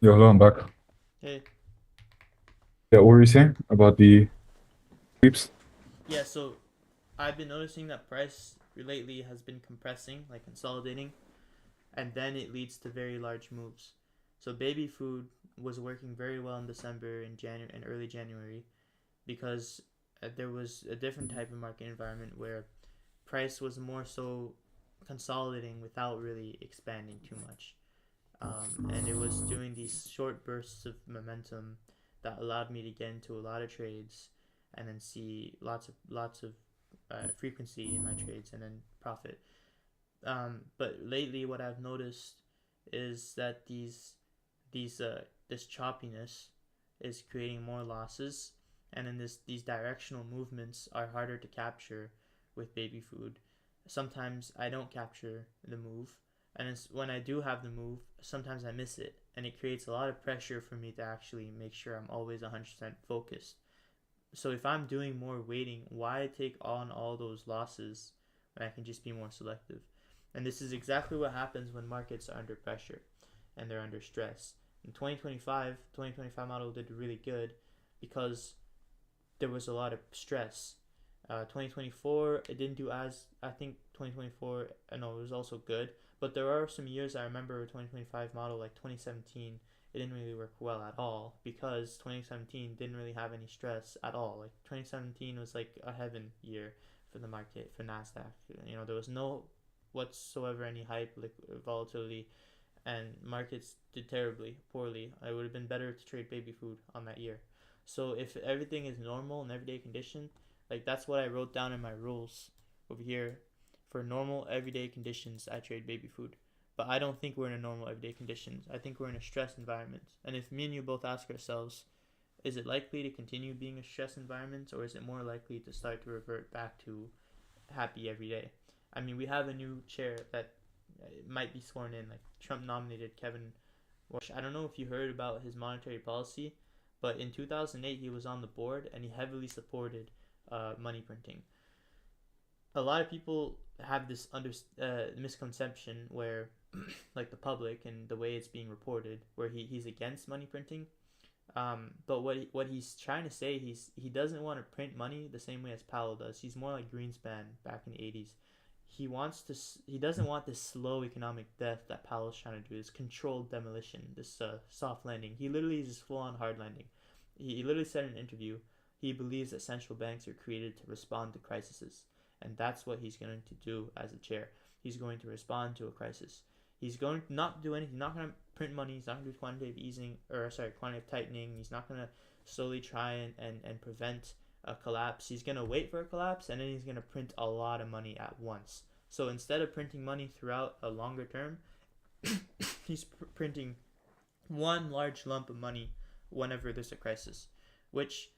Yeah, hello, I'm back. Hey. Yeah, what were you saying about the sweeps? Yeah, so I've been noticing that price lately has been compressing, like consolidating, and then it leads to very large moves. So baby food was working very well in December and January and early January because there was a different type of market environment where price was more so consolidating without really expanding too much. And it was doing these short bursts of momentum that allowed me to get into a lot of trades and then see lots of frequency in my trades and then profit. But lately, what I've noticed is that this choppiness is creating more losses, and then these directional movements are harder to capture with baby food. Sometimes I don't capture the move, and when I do have the move, sometimes I miss it, and it creates a lot of pressure for me to actually make sure I'm always 100% focused. So if I'm doing more waiting, why take on all those losses when I can just be more selective? And this is exactly what happens when markets are under pressure and they're under stress. In 2025 model did really good because there was a lot of stress. 2024, it didn't do as, I think 2024, I know it was also good, but there are some years I remember 2025 model, like 2017, it didn't really work well at all because 2017 didn't really have any stress at all. Like 2017 was like a heaven year for the market, for Nasdaq. There was no whatsoever any hype, like volatility, and markets did terribly, poorly. It would have been better to trade baby food on that year. So if everything is normal in everyday condition, like that's what I wrote down in my rules over here. For normal everyday conditions, I trade baby food. But I don't think we're in a normal everyday conditions. I think we're in a stress environment. And if me and you both ask ourselves, is it likely to continue being a stress environment, or is it more likely to start to revert back to happy every day? I mean, we have a new chair that might be sworn in. Like Trump nominated Kevin Warsh. I don't know if you heard about his monetary policy, but in 2008 he was on the board and he heavily supported money printing. A lot of people have this misconception where, like the public and the way it's being reported, where he's against money printing. But what he's trying to say, he doesn't want to print money the same way as Powell does. He's more like Greenspan back in the 80s. he doesn't want this slow economic death that Powell's trying to do. This controlled demolition, this soft landing. He literally is full on hard landing. He literally said in an interview he believes that central banks are created to respond to crises, and that's what he's going to do as a chair. He's going to respond to a crisis. He's going to not do anything. He's not going to print money. He's not going to do quantitative easing, or sorry, quantitative tightening. He's not going to slowly try and prevent a collapse. He's going to wait for a collapse, and then he's going to print a lot of money at once. So instead of printing money throughout a longer term, he's printing one large lump of money whenever there's a crisis, which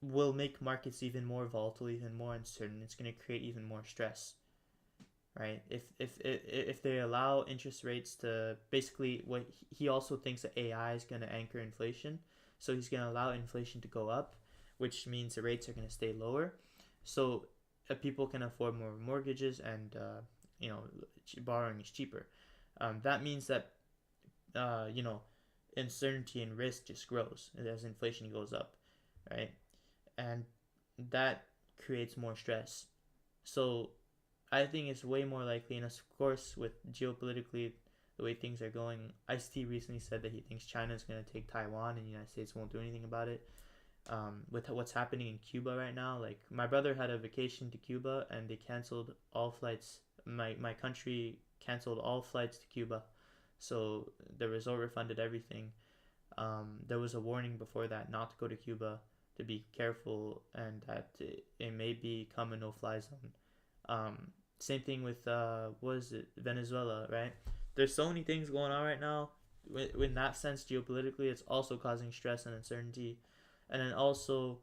will make markets even more volatile, even more uncertain. It's going to create even more stress, right? If they allow interest rates to basically, what he also thinks that AI is going to anchor inflation, so he's going to allow inflation to go up, which means the rates are going to stay lower, so people can afford more mortgages, and borrowing is cheaper. That means that uncertainty and risk just grows as inflation goes up, right? And that creates more stress. So I think it's way more likely, and of course, with geopolitically the way things are going, Ice-T recently said that he thinks China is going to take Taiwan and the United States won't do anything about it. With what's happening in Cuba right now, like my brother had a vacation to Cuba and they canceled all flights. My country canceled all flights to Cuba, so the resort refunded everything. There was a warning before that not to go to Cuba, to be careful, and that it may become a no-fly zone. Same thing with what is it, Venezuela, right? There's so many things going on right now. In that sense, geopolitically, it's also causing stress and uncertainty. And then also,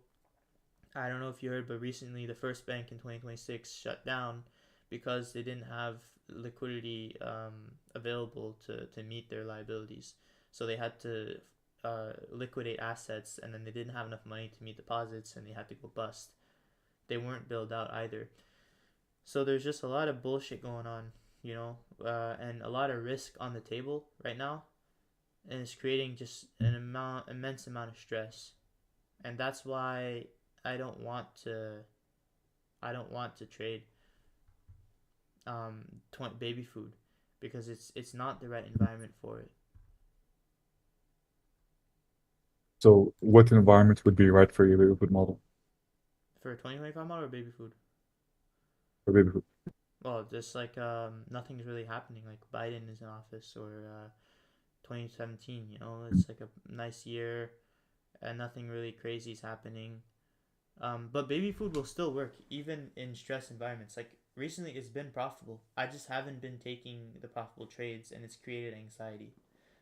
I don't know if you heard, but recently the first bank in 2026 shut down because they didn't have liquidity available to meet their liabilities. So they had to liquidate assets, and then they didn't have enough money to meet deposits, and they had to go bust. They weren't bailed out either. So there's just a lot of bullshit going on, and a lot of risk on the table right now, and it's creating just an immense amount of stress, and that's why I don't want to trade baby food, because it's not the right environment for it. So what environment would be right for your baby food model? For a 2025 model or baby food? For baby food. Well, just like nothing's really happening. Like Biden is in office, or 2017. It's like a nice year, and nothing really crazy is happening. But baby food will still work even in stress environments. Like recently, it's been profitable. I just haven't been taking the profitable trades, and it's created anxiety.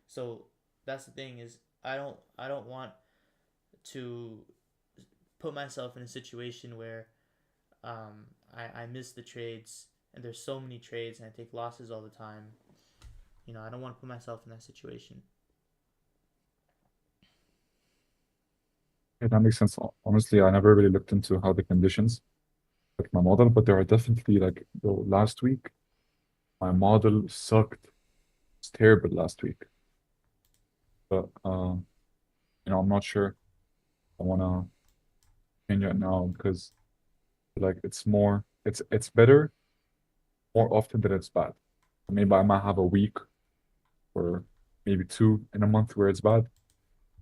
So that's the thing, is I don't want to put myself in a situation where I miss the trades, and there's so many trades, and I take losses all the time. I don't want to put myself in that situation. Yeah, that makes sense. Honestly, I never really looked into how the conditions affect my model, but there are definitely like last week, my model sucked. It's terrible last week. But I'm not sure I wanna change it now, because like it's better more often than it's bad. Maybe I might have a week or maybe two in a month where it's bad,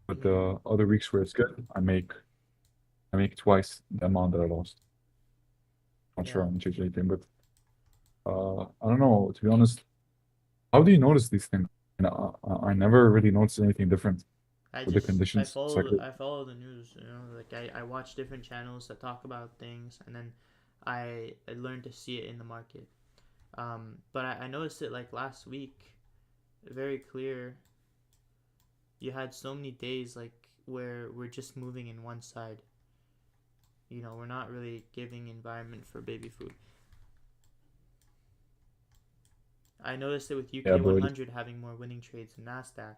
but the other weeks where it's good, I make twice the amount that I lost. Not sure I'm gonna change anything, but I don't know, to be honest. How do you notice these things? And I never really noticed anything different with the conditions. It's like I follow the news. Like I watch different channels that talk about things, and then I learn to see it in the market. But I noticed it like last week, very clear. You had so many days like where we're just moving in one side. We're not really giving environment for baby food. I noticed it with yeah, UK but 100 having more winning trades than Nasdaq.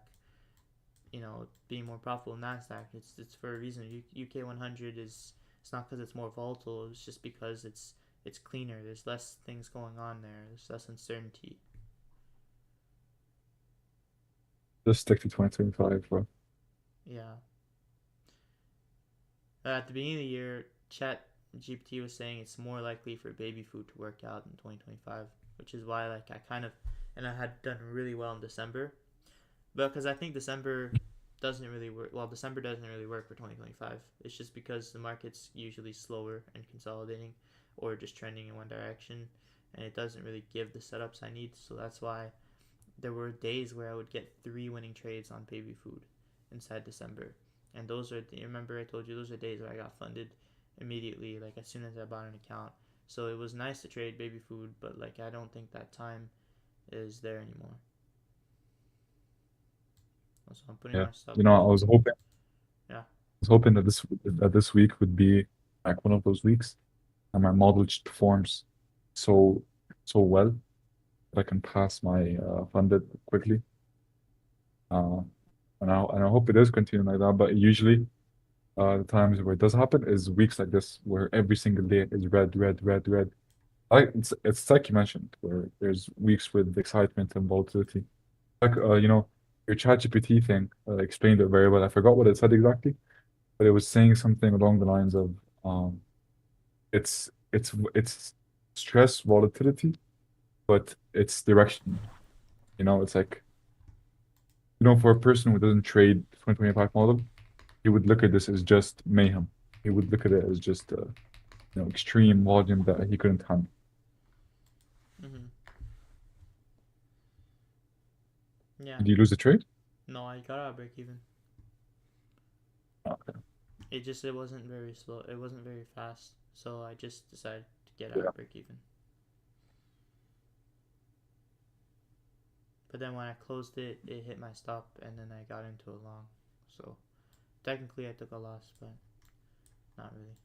Being more profitable than Nasdaq. It's for a reason. UK 100 is, it's not because it's more volatile. It's just because it's cleaner. There's less things going on there. There's less uncertainty. just stick to 2025, bro. Yeah. At the beginning of the year, Chet GPT was saying it's more likely for baby food to work out in 2025, which is why like I kind of, and I had done really well in December, but because I think December doesn't really work. Well, December doesn't really work for 2025. It's just because the market's usually slower and consolidating, or just trending in one direction, and it doesn't really give the setups I need. So that's why there were days where I would get 3 winning trades on baby food inside December, and those are, remember I told you those are days where I got funded immediately, like as soon as I bought an account. So it was nice to trade baby food, but like I don't think that time is there anymore. So I'm putting Yeah. my stop You know, loss. I was hoping Yeah. that this week would be like one of those weeks, and my model just performs so well that I can pass my funded quickly. Uh, and I hope it does continue like that. But usually, the times where it does happen is weeks like this, where every single day is red, red, red, red. It's like you mentioned, where there's weeks with excitement and volatility. Like you know, your ChatGPT thing explained it very well. I forgot what it said exactly, but it was saying something along the lines of it's stress volatility, but it's direction. You know, it's like, you know, for a person who doesn't trade 2025 model, he would look at this as just mayhem. He would look at it as just you know, extreme volume that he couldn't handle. Mhm. Yeah. Did you lose the trade? No, I got out of break even. Okay. It wasn't very slow. It wasn't very fast. So I just decided to get out Yeah. of break even. But then when I closed it, it hit my stop, and then I got into a long. So technically, I took a loss, but not really.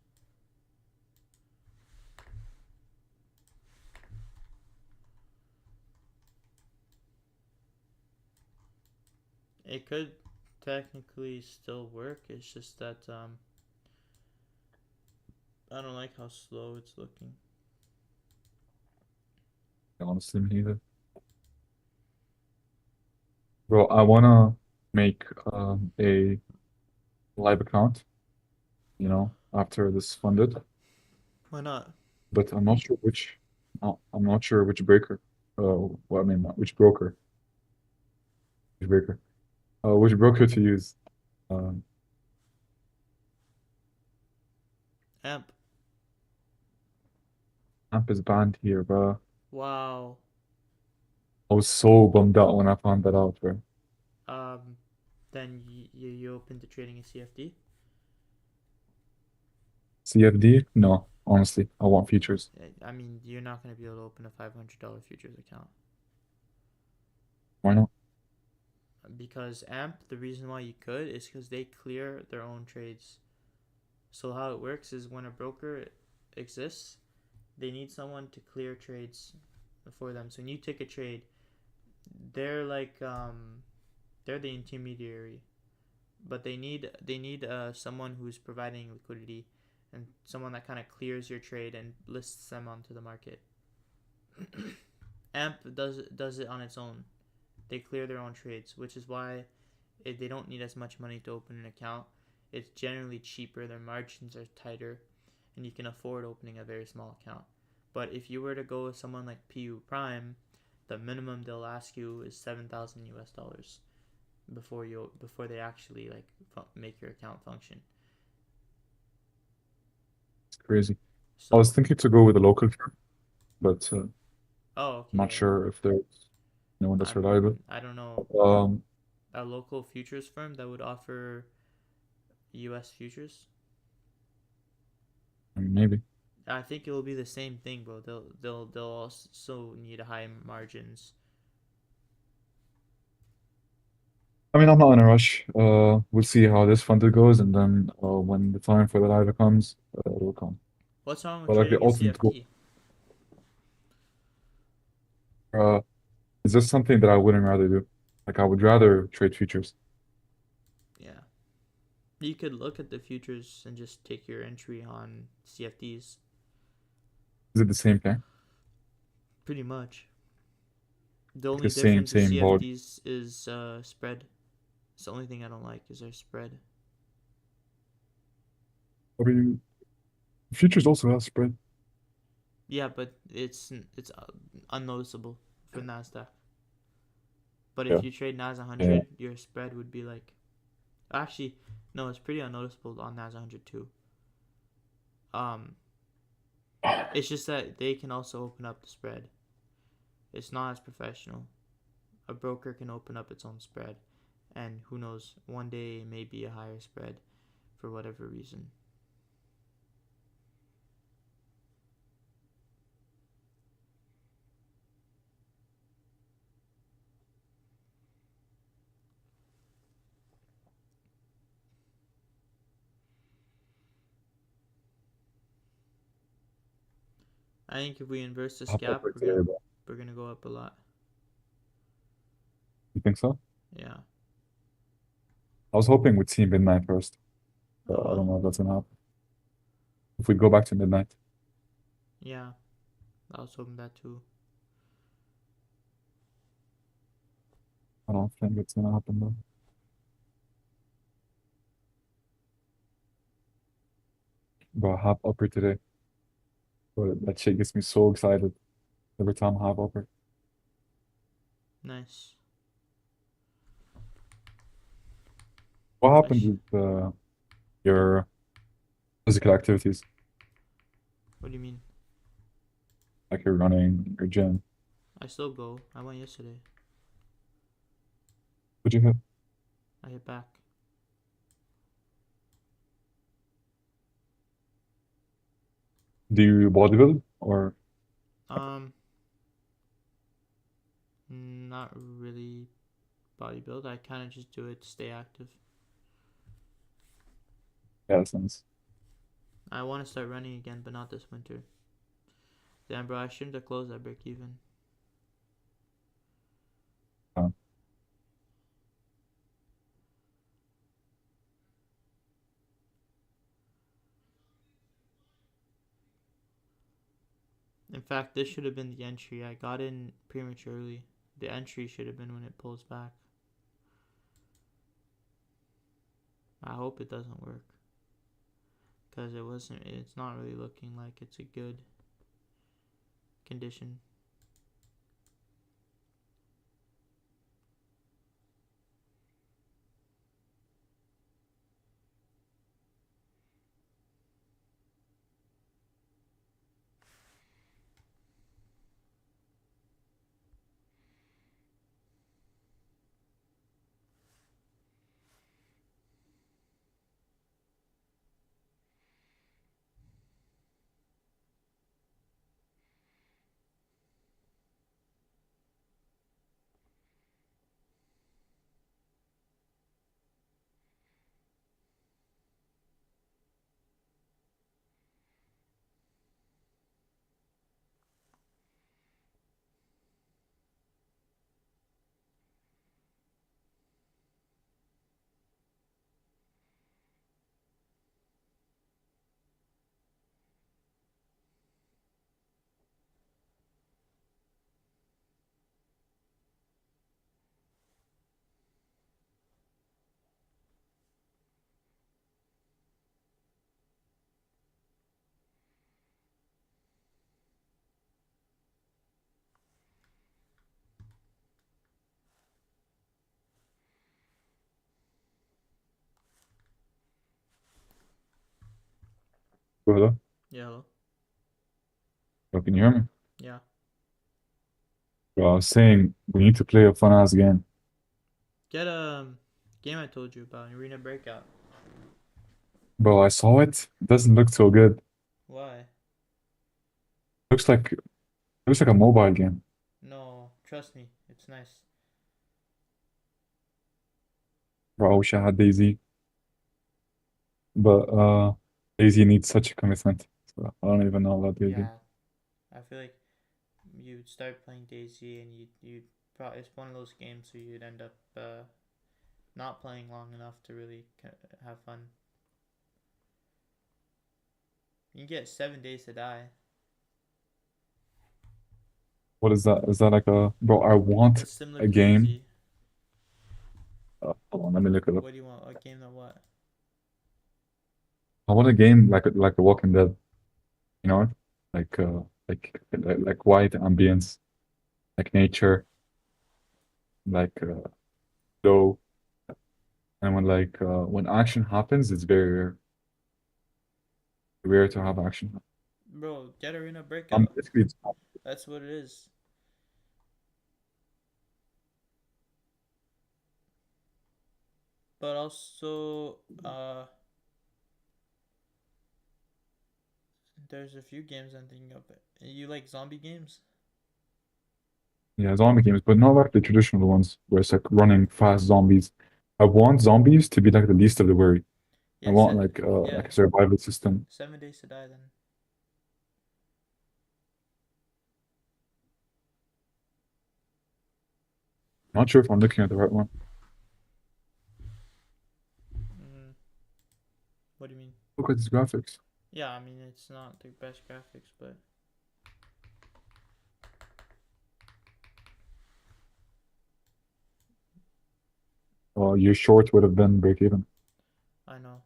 It could technically still work. It's just that I don't like how slow it's looking. Honestly, me neither. Bro, I wanna make a live account, you know, after this funded, Why not? but I'm not sure which breaker. Well, I mean, which broker, which breaker, which broker to use. Um, Amp. Amp is banned here, bro. Wow. I was so bummed out when I found that out, bro. Um, then you open to trading a CFD? CFD? No, honestly, I want features. I mean, you're not going to be able to open a $500 futures account. Why not? Because AMP, the reason why you could is because they clear their own trades. So how it works is when a broker exists, they need someone to clear trades for them. So when you take a trade, they're like they're the intermediary, but they need someone who's providing liquidity and someone that kind of clears your trade and lists them onto the market. AMP does it on its own. They clear their own trades, which is why they don't need as much money to open an account. It's generally cheaper, their margins are tighter, and you can afford opening a very small account. But if you were to go with someone like PU Prime, the minimum they'll ask you is 7,000 US dollars before they actually like make your account function. It's crazy. I was So, thinking to go with a local firm, but oh I'm not okay, sure if there's no one I that's reliable. mean I don't know, Um, a local futures firm that would offer US futures. I mean, maybe. I think it will be the same thing, bro. They'll also need high margins. I mean, I'm not in a rush. We'll see how this funded goes, and then when the time for the live comes, it will come. What's wrong with But like the trading a ultimate goal, CFD? uh, is this something that I wouldn't rather do? Like I would rather trade futures. Yeah, you could look at the futures and just take your entry on CFDs. Is it the same thing? Pretty much. The Like only the same difference with same volume? CFDs is spread. It's the only thing I don't like is their spread. I mean, Futures also have spread. Yeah, but it's unnoticeable for Nasdaq. But Yeah. if you trade Nas Yeah. 100, your spread would be like, actually, no, it's pretty unnoticeable on Nas 100 too. Um, it's just that they can also open up the spread. It's not as professional. A broker can open up its own spread, and who knows, one day it may be a higher spread for whatever reason. I think if we inverse this Hop gap, upper today, but we're gonna go up a lot. you think so? Yeah. I was hoping we'd see midnight first, but Oh I don't well. know if that's gonna happen. If we go back to midnight, Yeah. I was hoping that too. I don't think it's gonna happen though. But hop upper today. But that shit gets me so excited every time I hop upper. Nice. What I happened sh- with your physical activities? what do you mean? Like your running, your gym? I still go. I went yesterday. Would you hit? I hit back. Do you bodybuild or Um, not really bodybuild. I kind of just do it to stay active. yeah, since I want to start running again, but not this winter. Damn, bro, I shouldn't have closed that break even. uh, In fact, this should have been the entry. I got in prematurely. The entry should have been when it pulls back. I hope it doesn't work. Because it's not really looking like it's a good condition. brother. Yeah, hello? Bro, can you hear me? Yeah. Bro, I was saying we need to play a fun ass game. Get a game I told you about, Arena Breakout. Bro, I saw it. It doesn't look so good. Why? Looks like a mobile game. No, trust me, it's nice. Bro, I wish I had Daisy, but Daisy needs such a commitment. So I don't even know about Daisy. Yeah, I feel like you'd start playing Daisy and you probably it's one of those games where you'd end up not playing long enough to really have fun. You can get 7 days to die. What is that? Is that like a bro? I want It's similar a to game. Daisy. Hold on, let me look it up. What do you want? A game that what? I want a game like The Walking Dead. you know, like white ambience, like nature, like flow, and when action happens, it's very rare to have action. Bro, get arena breakout. Basically, it's That's what it is. But also, there's a few games I'm thinking of. You like zombie games? yeah, zombie games, but not like the traditional ones where it's like running fast zombies. I want zombies to be like the least of the worry. I Yeah, want yeah. like a survival system. 7 Days to Die then. Not sure if I'm looking at the right one. Mm, what do you mean? Look at these graphics. Yeah, I mean it's not the best graphics, but Your short would have been break even. I know.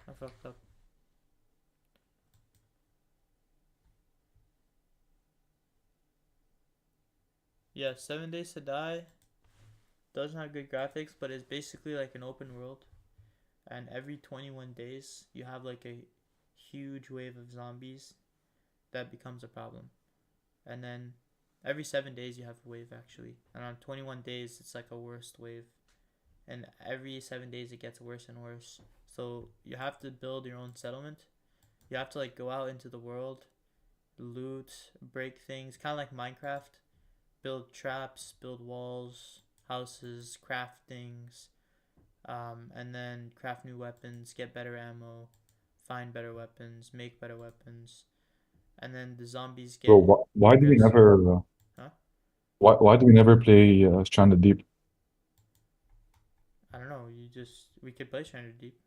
I fucked up. Yeah, 7 Days to Die doesn't have good graphics, but it's basically like an open world. And every 21 days, you have like a huge wave of zombies that becomes a problem. And then every 7 days, you have a wave actually. And on 21 days, it's like a worst wave. And every 7 days, it gets worse and worse. So you have to build your own settlement. You have to like go out into the world, loot, break things, kind of like Minecraft. Build traps, build walls, houses, craft things, and then craft new weapons, get better ammo, find better weapons, make better weapons, and then the zombies Bro, get why do we aggressive. never Huh? why do we never play Stranded Deep? I don't know. We could play Stranded Deep.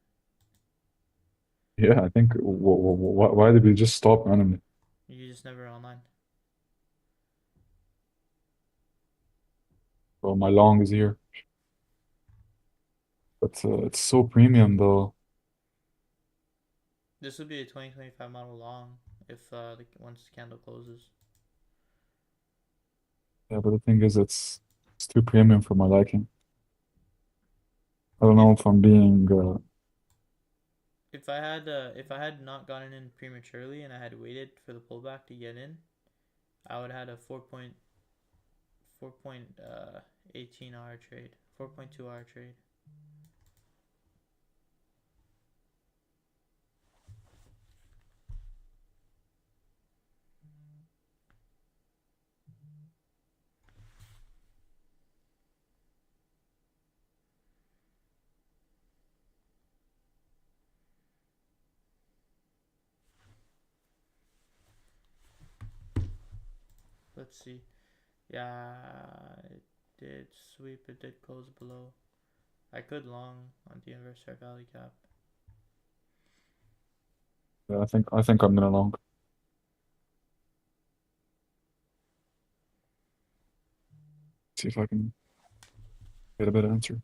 Yeah, I think why did we just stop randomly? You just never online. Well, my long is here. But it's so premium though. This would be a 2025 model long if once the candle closes. Yeah, but the thing is, it's too premium for my liking. I don't If know if I'm being if I had not gotten in prematurely and I had waited for the pullback to get in, I would have had a 4.18 hour trade, 4.2 hour trade. Let's see. Yeah, it did sweep. It did close below. I could long on the inverse fair value gap. yeah, I think I'm gonna long. See if I can get a better answer.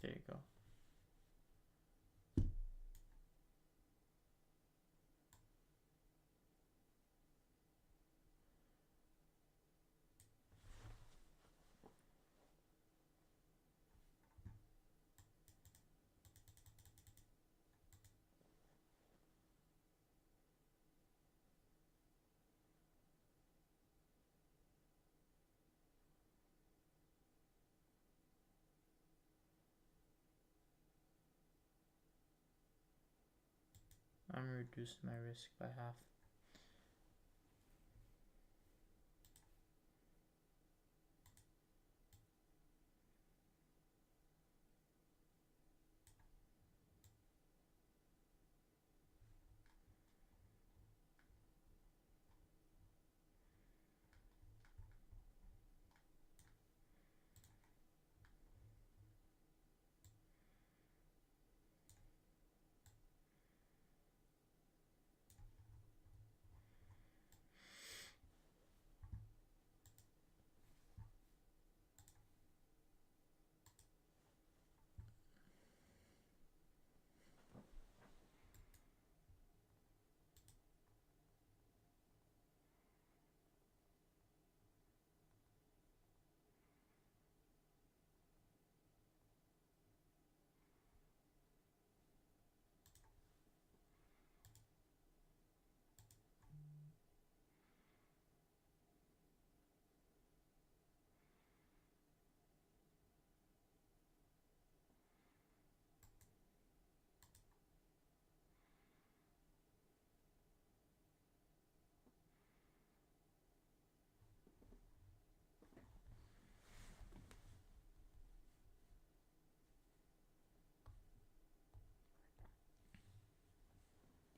There you go. I'm reducing my risk by half.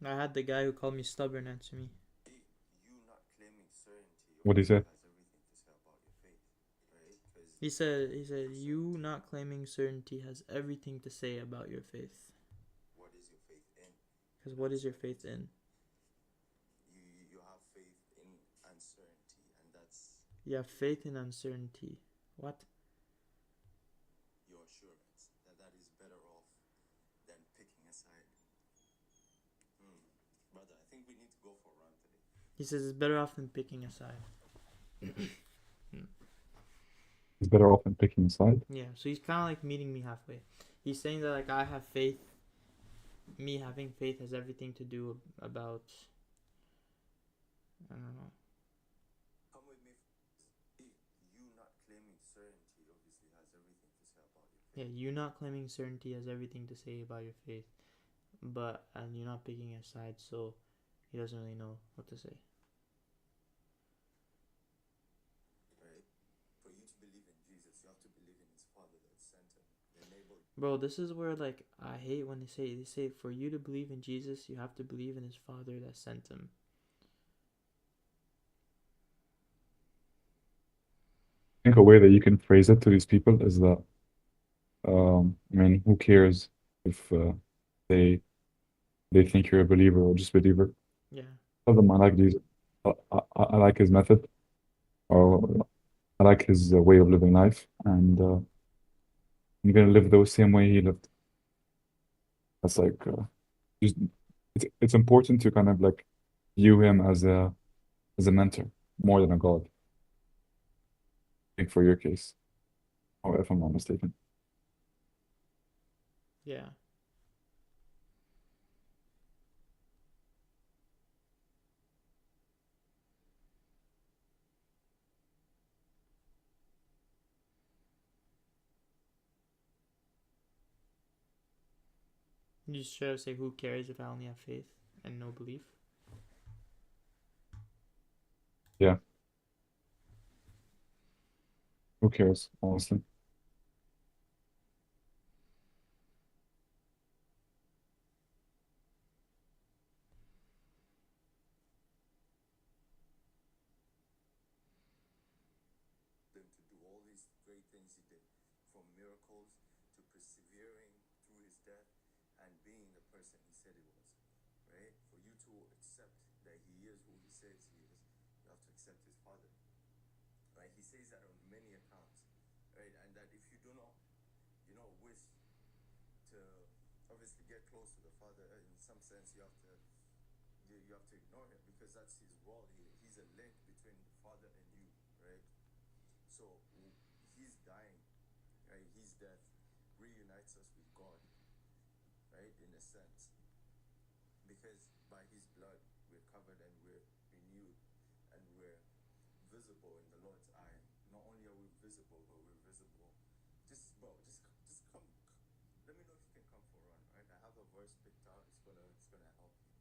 I had the guy who called me stubborn answer me. You not claiming certainty What do you say? has everything to say about your faith, right? He said you not claiming certainty has everything to say about your faith. What is your faith in? Because what is your faith in? You have faith in uncertainty, and that's You have faith in uncertainty. What? your assurance that is better off than picking a side. Brother, I think we need to go for a run today. He says it's better off than picking a side. It's better off than picking a side. Yeah, so he's kind of like meeting me halfway. He's saying that like I have faith. Me having faith has everything to do about. I don't know. Come with me. You not claiming certainty obviously has everything to say about your faith. Yeah, you not claiming certainty has everything to say about your faith, and you're not picking a side, so he doesn't really know what to say. Right? For you to believe in Jesus, you have to believe in his Father that sent him. Bro, this is where like I hate when they say for you to believe in Jesus, you have to believe in his Father that sent him. I think a way that you can phrase it to these people is that, I mean, who cares if they think you're a believer or just believer? Yeah. Tell them I like Jesus. I like his method, or I like his way of living life, and I'm gonna live the same way he lived. That's like, just, it's important to kind of like view him as a mentor more than a god. I think for your case, or if I'm not mistaken. Yeah. You just try to say who cares if I only have faith and no belief? Yeah. Who cares, honestly? Them to do all these great things he did, from miracles to persevering through his death and being the person he said he was, right? For you to accept that he is who he says he is, you have to accept his Father, right? He says that on many accounts, right? And that if you do not, wish to obviously get close to the Father, in some sense you have to ignore him, because that's his role. He's a link between the Father and you, right? So he's dying, right? His death reunites us with God, right? In a sense, because by his blood we're covered and we're renewed and we're visible in the Lord's eye. Not only are we visible, but we're visible. Just come. Let me know if you can come for a run, right? I have a verse picked out. It's gonna help you.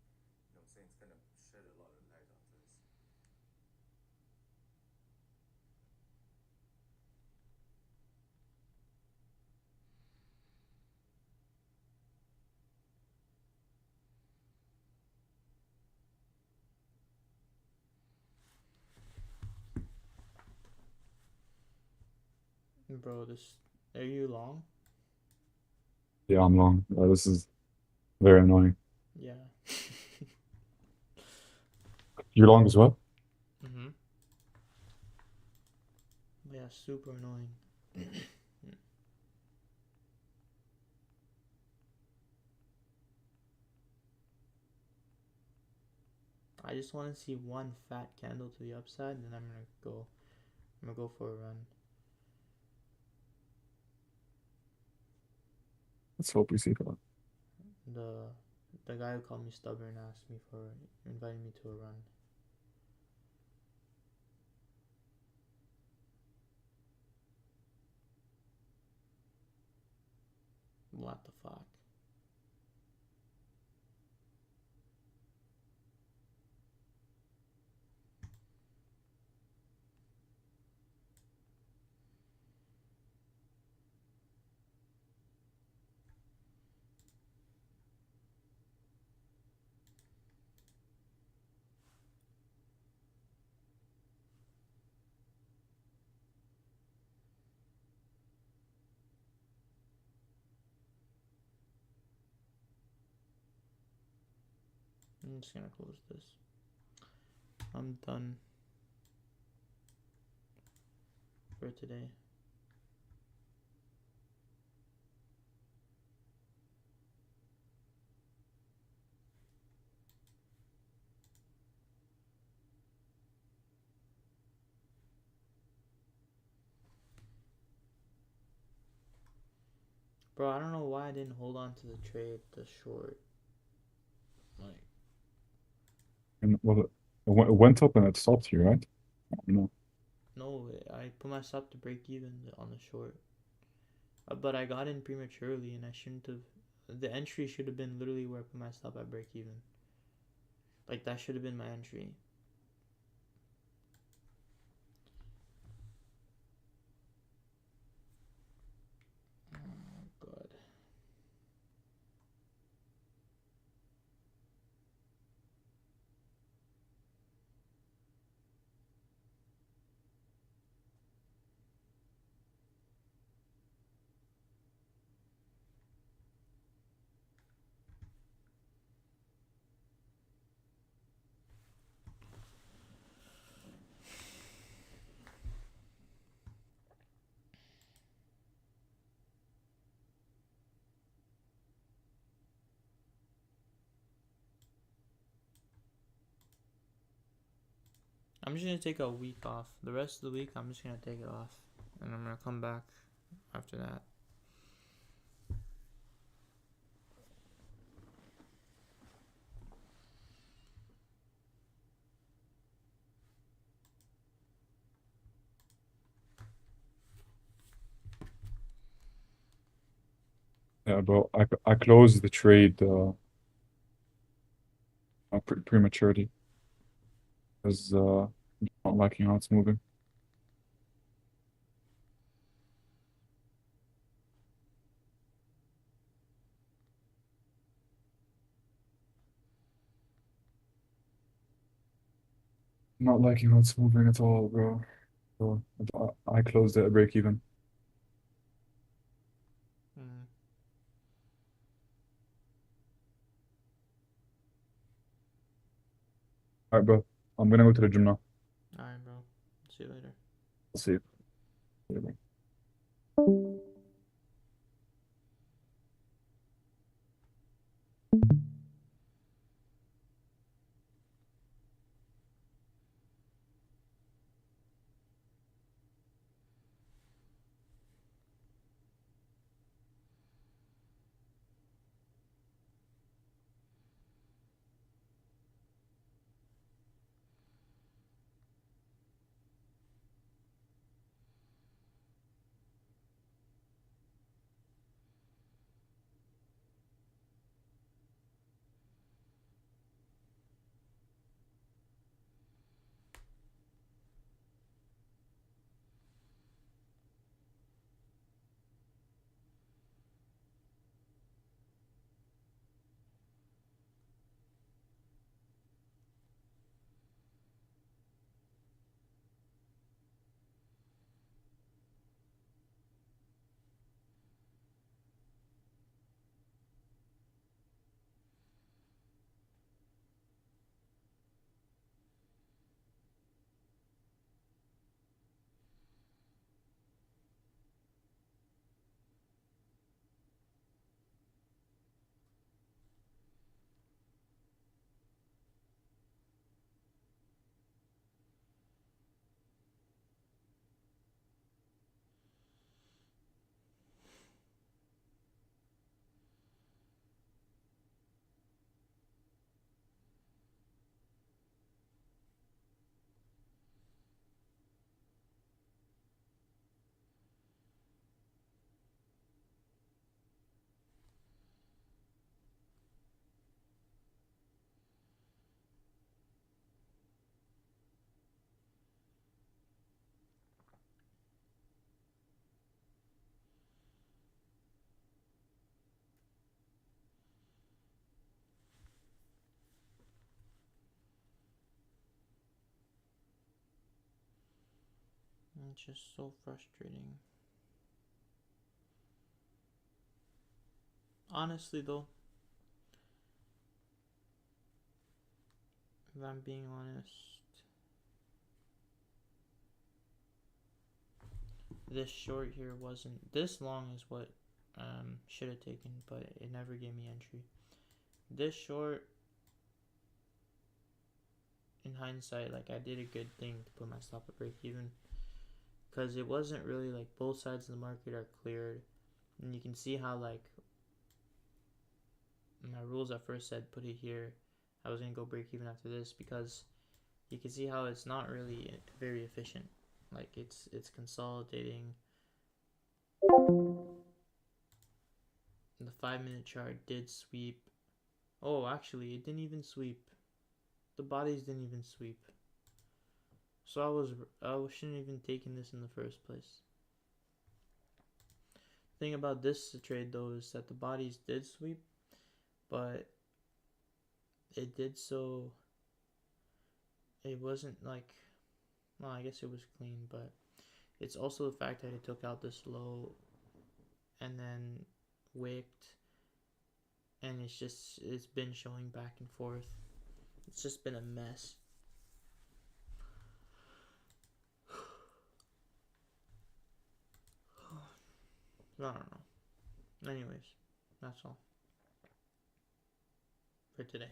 You know what I'm saying? It's gonna shed a lot of light onto this. Bro, are you long? Yeah, I'm long. This is very annoying. Yeah. You're long as well? Mm-hmm. Yeah, super annoying. I just want to see one fat candle to the upside, and then I'm gonna go for a run. Let's hope we see that. The guy who called me stubborn asked me for inviting me to a run. What the fuck? I'm just gonna close this. I'm done for today. Bro, I don't know why I didn't hold on to the trade, the short. Like, And well, it went up and it stopped here, right? No. no, I put my stop to break even on the short. But I got in prematurely and I shouldn't have. The entry should have been literally where I put my stop at break even. Like, that should have been my entry. Oh, God. I'm just gonna take a week off. The rest of the week, I'm just gonna take it off. And I'm gonna come back after that. Yeah, bro. I closed the trade prematurely because not liking how it's moving. Not liking how it's moving at all, bro. So I closed it at break even. Mm. Alright, bro. I'm gonna go to the gym now. Alright, bro. See you later. I'll see you. Yeah, bro. It's just so frustrating. Honestly, though, if I'm being honest. This short here wasn't this long is what should have taken, but it never gave me entry. This short, in hindsight, like I did a good thing to put my stop at break even, because it wasn't really like both sides of the market are cleared, and you can see how like my rules at first said put it here. I was gonna go break even after this because you can see how it's not really very efficient. Like it's consolidating. The 5-minute chart did sweep. Oh, actually, it didn't even sweep. The bodies didn't even sweep. So I shouldn't even taken this in the first place. The thing about this trade though is that the bodies did sweep, but it did so. It wasn't like, well, I guess it was clean, but it's also the fact that it took out this low and then wicked, and it's been showing back and forth. It's just been a mess. I don't know. Anyways, that's all for today.